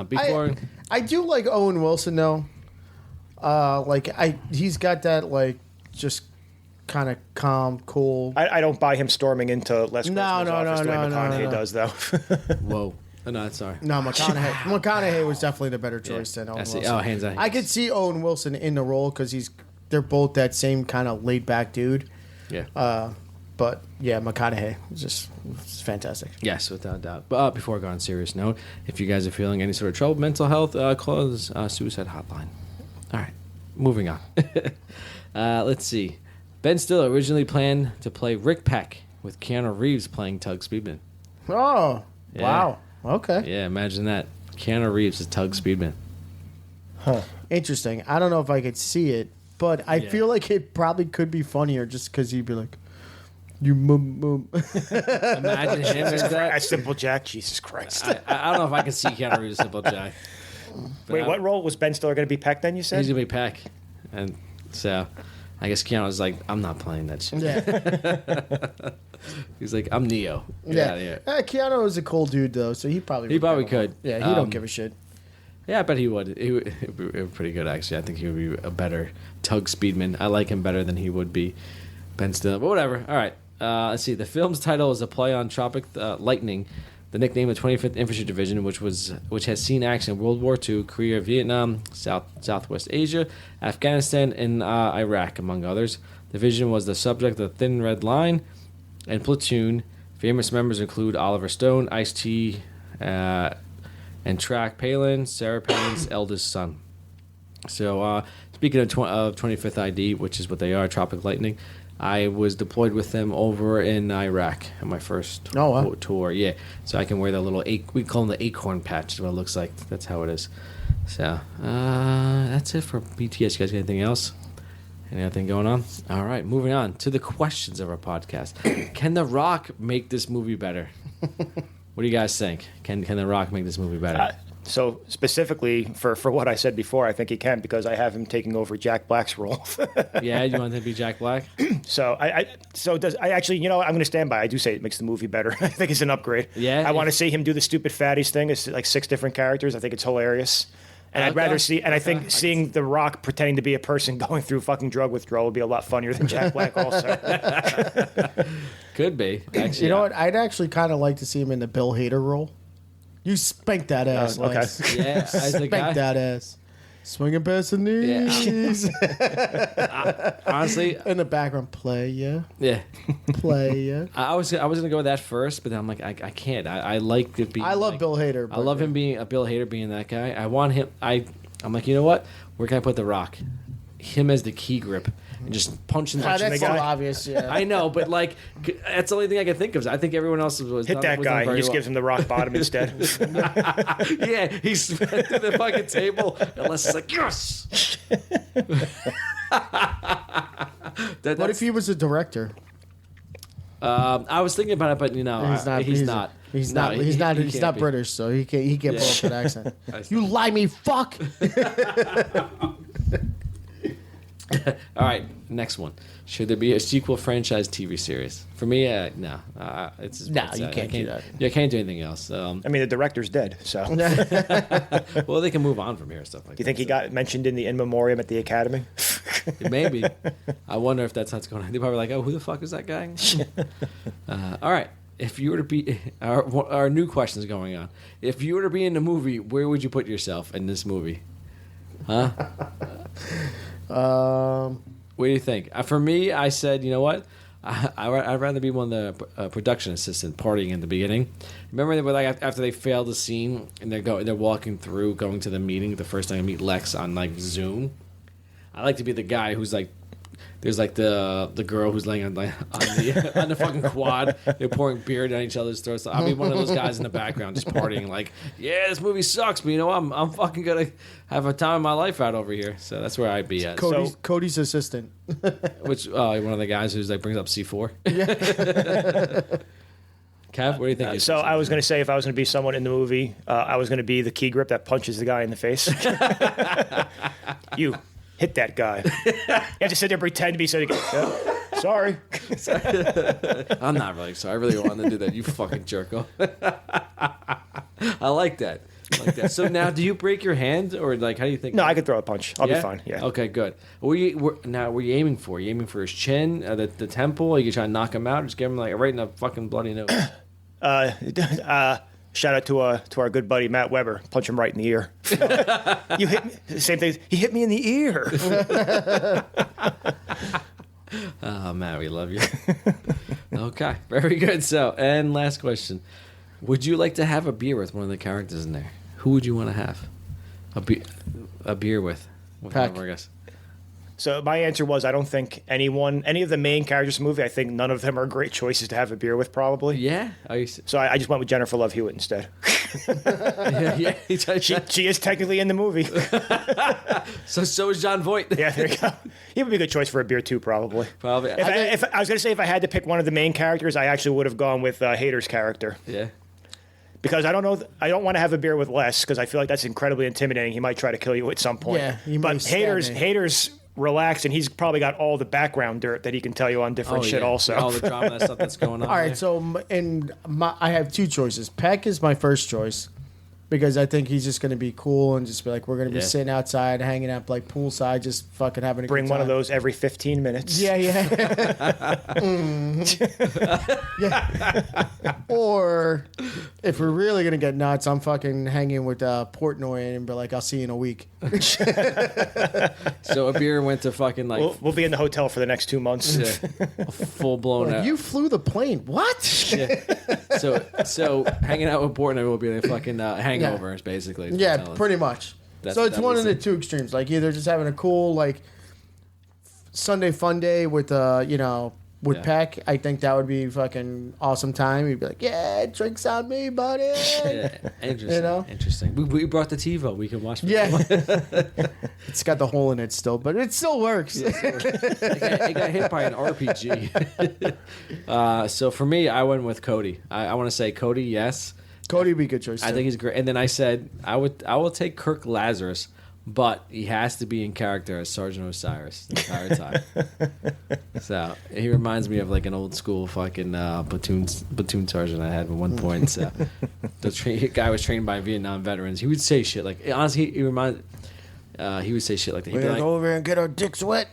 Before I do like Owen Wilson though. He's got that like just kind of calm, cool. I don't buy him storming into Les Grossman's office the way McConaughey does, though. Whoa. No, sorry. No, McConaughey was definitely the better choice than Owen Wilson. Oh, hands on. I could see Owen Wilson in the role because they're both that same kind of laid back dude. Yeah. But yeah, McConaughey is just fantastic. Yes, without doubt. But before I go on a serious note, if you guys are feeling any sort of trouble, mental health, call the suicide hotline. All right, moving on. Let's see. Ben Stiller originally planned to play Rick Peck, with Keanu Reeves playing Tug Speedman. Oh, Yeah. wow. Okay. Yeah, imagine that. Keanu Reeves is Tug Speedman. Interesting. I don't know if I could see it, but I feel like it probably could be funnier just because he'd be like, you mum. Imagine him as that. As Simple Jack, Jesus Christ. I don't know if I can see Keanu Reeves as Simple Jack. But Wait, what role was Ben Stiller going to be Peck then, you said? He's going to be Peck. And so I guess Keanu was like, I'm not playing that shit. Yeah. He's like, I'm Neo. Yeah. Keanu is a cool dude, though, so he probably could. Yeah, he don't give a shit. Yeah, I bet he would. He would be pretty good, actually. I think he would be a better Tug Speedman. I like him better than he would be Ben Stiller. But whatever. All right. Let's see. The film's title is a play on Tropic Lightning, the nickname of 25th Infantry Division, which has seen action in World War II, Korea, Vietnam, Southwest Asia, Afghanistan, and Iraq, among others. The division was the subject of Thin Red Line and Platoon. Famous members include Oliver Stone, Ice-T, and Track Palin, Sarah Palin's eldest son. So, speaking of 25th ID, which is what they are, Tropic Lightning, I was deployed with them over in Iraq on my first tour. Yeah, so I can wear the little we call them the acorn patch. Is what it looks like. That's how it is. So that's it for BTS. You guys got anything else? Anything going on? All right, moving on to the questions of our podcast. Can The Rock make this movie better? What do you guys think? Can The Rock make this movie better? So specifically for what I said before, I think he can because I have him taking over Jack Black's role. Yeah, you want him to be Jack Black? So I actually, I'm going to stand by. I do say it makes the movie better. I think it's an upgrade. Yeah, I want to see him do the stupid fatties thing. It's like 6 different characters. I think it's hilarious. And I'd rather see, and I think seeing The Rock pretending to be a person going through fucking drug withdrawal would be a lot funnier than Jack Black also. Could be. Actually, You know what? I'd actually kind of like to see him in the Bill Hader role. You spank that ass. Okay. Lex. Yeah, as the guy. Spank that ass. Swinging past the knees. Honestly, In the background, play ya. yeah. Play ya. I was gonna go with that first, but then I'm like, I can't. I like it being. I love like, Bill Hader. I love him being Bill Hader being that guy. I want him. I'm like, you know what? Where can I put The Rock? Him as the key grip and just punching That's the so guy. obvious, yeah. I know, but like, that's the only thing I can think of. I think everyone else was Hit that guy. He just gives him the rock bottom instead. Yeah, he's to the fucking table. Unless it's like, yes. What if he was a director? I was thinking about it, but He's not. He's not. He's No, not. He's not. he He's can't not be. British, so he can't. He can't pull off that accent. see. You lie me, fuck. All right, next one. Should there be a sequel franchise TV series? For me, no. It's No, it's, you I can't do that. Yeah, I can't do anything else. I mean, the director's dead, so. Do Well, they can move on from here and stuff like that. you think he got mentioned in the in memoriam at the Academy? Maybe. I wonder if that's how it's going on. They're probably like, oh, who the fuck is that guy? All right. If you were to be... Our new question's going on. If you were to be in the movie, where would you put yourself in this movie? Huh? What do you think? For me, I said, you know what? I'd rather be one of the production assistant partying in the beginning. Remember, they were like after they failed the scene and they're walking through, going to the meeting. The first time I meet Lex on like Zoom. I like to be the guy who's like, there's like the girl who's laying on the fucking quad. They're pouring beer down each other's throats. I'll be one of those guys in the background just partying. Like, yeah, this movie sucks, but you know what? I'm fucking gonna have a time of my life out over here. So that's where I'd be at. Cody's assistant. Which one of the guys who's like brings up C4. Kev, what do you think? So I was going to say, if I was going to be someone in the movie, I was going to be the key grip that punches the guy in the face. You hit that guy. You have to sit there and pretend to be so. Sorry. I'm not really sorry. I really wanted to do that. You fucking jerko. I like that. So now, do you break your hand or like how do you think? No, I could throw a punch. I'll be fine. Yeah. Okay, good. What are you aiming for? Are you aiming for his chin, the temple? Are you trying to knock him out? Or just give him like right in the fucking bloody nose. Shout out to our good buddy Matt Weber. Punch him right in the ear. You hit me. Same thing. He hit me in the ear. Oh, Matt, we love you. Okay, very good. So, and last question. Would you like to have a beer with one of the characters in there? Who would you want to have a beer with? Peck. One of our guys? So my answer was I don't think any of the main characters in the movie, I think none of them are great choices to have a beer with probably. Yeah. So I just went with Jennifer Love Hewitt instead. yeah. She is technically in the movie. So is John Voight. Yeah, there you go. He would be a good choice for a beer too, probably. Probably. If I was going to say if I had to pick one of the main characters, I actually would have gone with Hader's character. Yeah. Because I don't know, I don't want to have a beer with Les because I feel like that's incredibly intimidating. He might try to kill you at some point. Yeah, he but might stab me. Hader's relaxed and he's probably got all the background dirt that he can tell you on different shit. Also, all the drama and stuff that's going on. All right, so I have two choices. Peck is my first choice because I think he's just going to be cool and just be like, we're going to be sitting outside, hanging out like poolside, just fucking having a bring good time. one of those every 15 minutes. Yeah. Yeah. Or if we're really going to get nuts, I'm fucking hanging with Portnoy and be like, I'll see you in a week. So a beer went to fucking like... We'll be in the hotel for the next 2 months. Yeah, full blown out. You flew the plane. What? Yeah. So hanging out with Portnoy will be a fucking hangover, basically. Yeah, pretty much. So it's one of the two extremes. with either just having a cool, Sunday fun day with with Yeah. Peck. I think that would be fucking awesome time. He'd be like, "Yeah, drinks on me, buddy." Yeah, interesting. You know? Interesting. We brought the TiVo. We can watch. Yeah, it's got the hole in it still, but it still works. It got hit by an RPG. So for me, I went with Cody. I want to say Cody, yes. Cody would be a good choice. I think he's great. And then I said I will take Kirk Lazarus, but he has to be in character as Sergeant Osiris the entire time. So he reminds me of like an old school fucking platoon sergeant I had at one point. So the guy was trained by Vietnam veterans. He would say shit like, honestly, he would say shit like that. He'd We're be gonna like, go over here and get our dicks wet.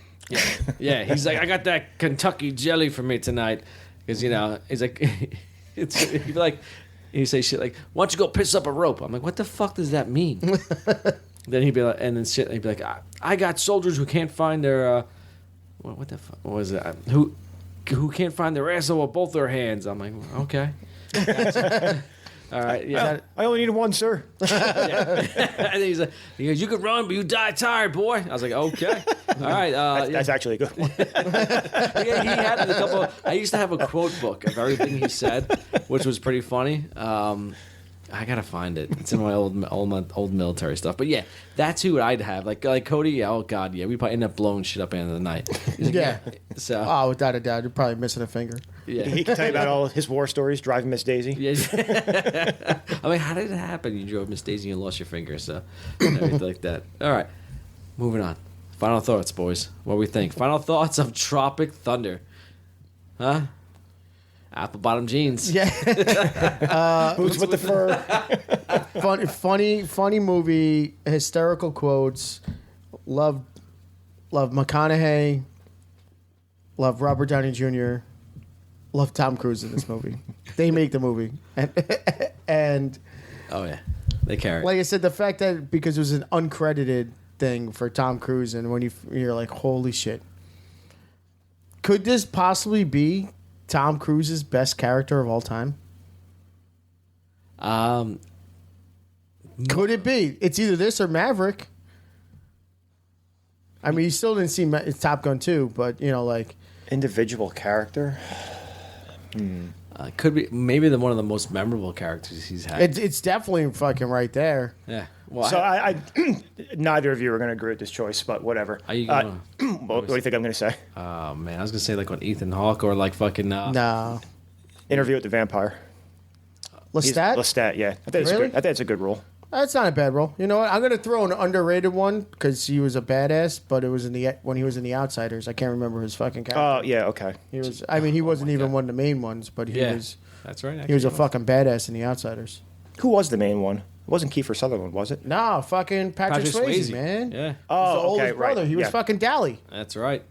yeah, he's like, I got that Kentucky jelly for me tonight, because he's like, he'd be like, he'd say shit like, why don't you go piss up a rope? I'm like, what the fuck does that mean? Then he'd be like, and then shit, he'd be like, I got soldiers who can't find their, what the fuck was it? Who can't find their asshole with both their hands? I'm like, okay. All right, yeah. I only need one, sir. And then he goes, you can run, but you die tired, boy. I was like, okay. All right. That's actually a good one. Yeah, he had a couple. I used to have a quote book of everything he said, which was pretty funny. I gotta find it. It's in my old military stuff. But yeah, that's who I'd have. Like Cody. Yeah, oh god, yeah. We probably end up blowing shit up at the end of the night. He's like, Yeah. So. Oh, without a doubt, you're probably missing a finger. Yeah. He can tell you about all his war stories, driving Miss Daisy. Yeah. I mean, how did it happen? You drove Miss Daisy and lost your finger, so everything like that. All right, moving on. Final thoughts, boys. What do we think? Final thoughts of Tropic Thunder, huh? Apple bottom jeans. Yeah. Boots with the fur. Funny movie. Hysterical quotes. Love McConaughey. Love Robert Downey Jr. Love Tom Cruise in this movie. They make the movie, and Oh yeah, they carry. like I said, the fact that because it was an uncredited thing for Tom Cruise, and when you're like, holy shit, could this possibly be Tom Cruise's best character of all time? Could it be? It's either this or Maverick. I mean, you still didn't see Top Gun 2, but like Individual character. Could be maybe one of the most memorable characters he's had. it's definitely fucking right there. Yeah. Well, So I neither of you are going to agree with this choice, but whatever. Are you gonna? What do you think I'm going to say? Oh man, I was gonna say like on Ethan Hawke or like fucking. No, Interview with the Vampire. Lestat. Lestat, yeah. I think it's Really? good. I think it's a good role. That's not a bad role. You know what? I'm gonna throw an underrated one because he was a badass, but it was when he was in The Outsiders. I can't remember his fucking character. Oh, yeah, okay. He was. I mean, he wasn't even one of the main ones, but he Yeah, was. that's right. He was a actually. fucking badass in The Outsiders. Who was the main one? It wasn't Kiefer Sutherland, was it? No, fucking Patrick Swayze, man. Yeah, He's the Oh, oldest okay, brother. right. He was yeah. fucking Dally. that's right.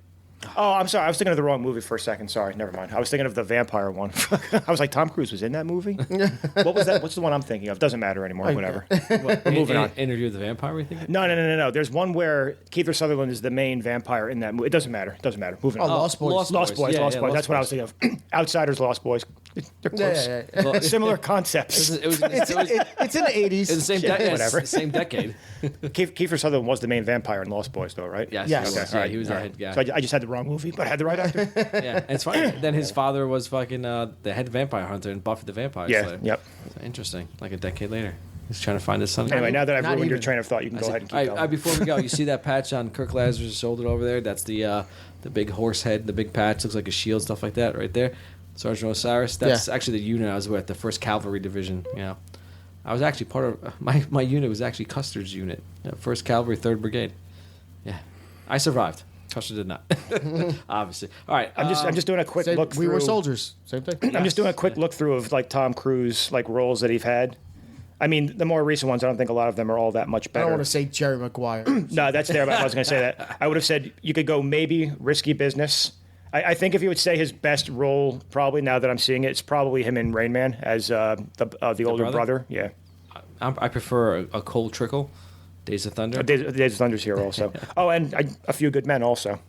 Oh, I'm sorry. I was thinking of the wrong movie for a second. Sorry, never mind. I was thinking of the vampire one. I was like, Tom Cruise was in that movie? What was that? What's the one I'm thinking of? Doesn't matter anymore. Whatever. What, moving on. Interview with the Vampire. We think. No. There's one where Kiefer Sutherland is the main vampire in that movie. It doesn't matter. Moving on. Oh, Lost Boys. Lost Boys. Yeah, Lost yeah, Boys. Lost That's what I was thinking of. Outsiders, Lost Boys. They're close. Yeah. Similar concepts. It was It's in the 80s. It's the same, whatever. same decade. Kiefer Sutherland was the main vampire in Lost Boys, though, right? Yes, Yes. he was. Okay, Yeah, all he was all the head guy. So I just had the wrong movie, but I had the right actor. Yeah, and it's funny. Then his father was fucking the head vampire hunter in Buffy the Vampire Yeah, Slayer. yep. So interesting. Like a decade later, he's trying to find his son. Anyway, now that I've Not ruined your even. train of thought, you can go ahead and keep going. Before we go, you see that patch on Kirk Lazarus' shoulder over there? That's the big horse head, the big patch, looks like a shield, stuff like that, right there. Sergeant Osiris. That's actually the unit I was with, the First Cavalry Division. Yeah, I was actually part of my unit was actually Custer's unit, First Cavalry, 3rd Brigade. Yeah, I survived. Custer did not, obviously. All right, I'm just doing a quick Said look through. we were soldiers. Same thing. I'm just doing a quick look through of like Tom Cruise like roles that he's had. I mean, the more recent ones, I don't think a lot of them are all that much I better. don't want to say Jerry Maguire. No, that's there, but I was going to say that. I would have said you could go maybe Risky Business. I think if you would say his best role, probably now that I'm seeing it, it's probably him in Rain Man as the older brother. Yeah. I prefer a Cold Trickle, Days of Thunder. Days of Thunder's here also. Oh, and A Few Good Men also.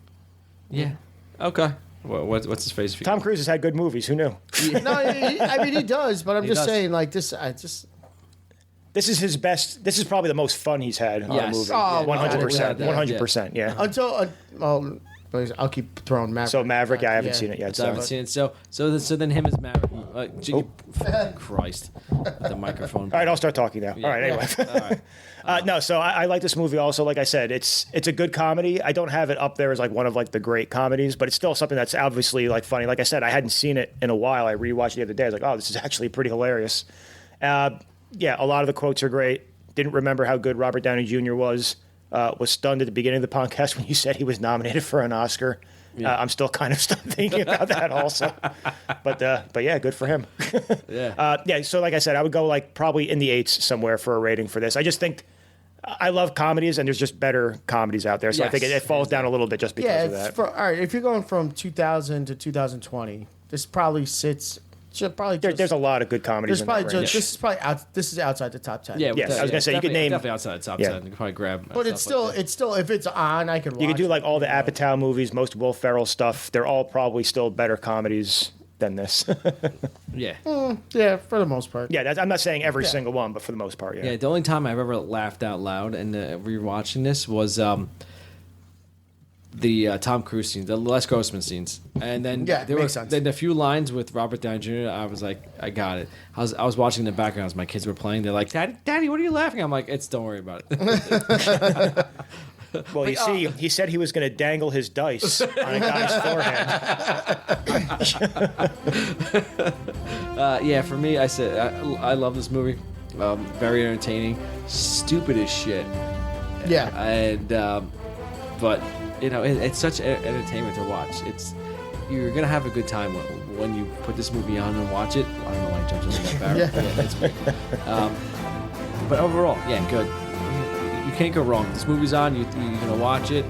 Yeah. Okay. What's his face? Tom Cruise has had good movies. Who knew? No, I mean he does, but I'm He just does. saying like this. I just This is his best. This is probably the most fun he's had on a Yes. movie. Oh, 100%. yeah. 100%. Yeah. until but I'll keep throwing Maverick. So Maverick, I haven't seen it yet. So I haven't seen it. So then him as Maverick. Christ, with the microphone. All right, I'll start talking now. Yeah. All right, anyway. All right. No, so I like this movie also. Like I said, it's a good comedy. I don't have it up there as like one of like the great comedies, but it's still something that's obviously like funny. Like I said, I hadn't seen it in a while. I rewatched it the other day. I was like, oh, this is actually pretty hilarious. Yeah, a lot of the quotes are great. Didn't remember how good Robert Downey Jr. was. Was stunned at the beginning of the podcast when you said he was nominated for an Oscar. Yeah. I'm still kind of stunned thinking about that also. But yeah, good for him. Yeah. So like I said, I would go like probably in the 8s somewhere for a rating for this. I just think I love comedies, and there's just better comedies out there. So I think it falls down a little bit just because of that. All right, if you're going from 2000 to 2020, this probably sits. There's a lot of good comedies. There's probably this is outside the top 10. Yeah, I was gonna say you could name definitely outside the top 10. You could probably grab. But it's still if it's on, I can watch. You could do like all the Apatow movies, most Will Ferrell stuff. They're all probably still better comedies than this. Yeah. Yeah, for the most part. Yeah, I'm not saying every single one, but for the most part, yeah. Yeah, the only time I've ever laughed out loud and rewatching this was the Tom Cruise scenes, the Les Grossman scenes, and then there makes sense. Then a few lines with Robert Downey Jr. I was like, I got it. I was watching in the background as my kids were playing. They're like, Daddy, what are you laughing? I'm like, don't worry about it. Well, you see, he said he was going to dangle his dice on a guy's forehead. Yeah, for me, I said I love this movie. Very entertaining, stupid as shit. Yeah, and but it's such entertainment to watch. You're gonna have a good time when you put this movie on and watch it. I don't know why I jumped on that barrel. Yeah, it's weird. But overall, yeah, good. You can't go wrong. This movie's on. You're gonna watch it.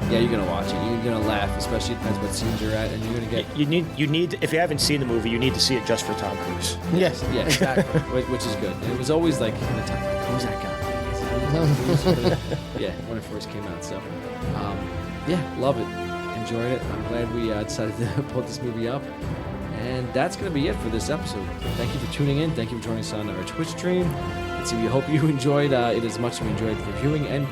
Yeah, you're gonna watch it. You're gonna laugh, especially depends what scenes you're at, and you're gonna get. You need if you haven't seen the movie, you need to see it just for Tom Cruise. Yes, yeah, exactly. Which is good. And it was always like, who's that guy? Yeah, when it first came out. So, yeah, love it. Enjoyed it. I'm glad we decided to pull this movie up. And that's going to be it for this episode. Thank you for tuning in. Thank you for joining us on our Twitch stream. And so we hope you enjoyed it as much as we enjoyed reviewing and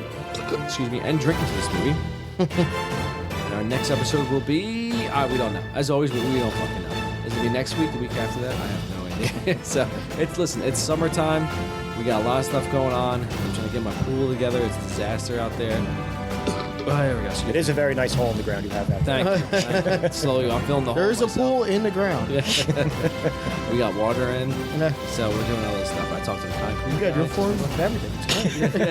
drinking to this movie. And our next episode will be, we don't know. As always, we don't fucking know. Is it be next week, the week after that? I have no idea. So it's summertime. We got a lot of stuff going on. I'm trying to get my pool together. It's a disaster out there. Oh, there we go. It is a very nice hole in the ground you have out there. Thank you. Slowly, I'm filling the hole. There is a pool in the ground. Yeah. We got water in, so we're doing all this stuff. I talked to the concrete. Good. You're informed of everything. It's great.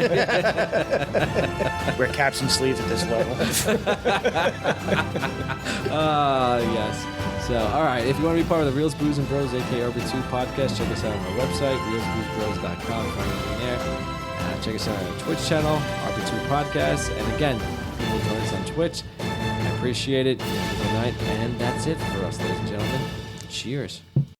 Wear caps and sleeves at this level. Yes. So, all right. If you want to be part of the Reels, Booze, and Bros, aka RB2 podcast, check us out on our website, reelsboozebros.com. Find everything there. Check us out on our Twitch channel, RB2 Podcast. And again, people join us on Twitch. I appreciate it. Good night. And that's it for us, ladies and gentlemen. Cheers.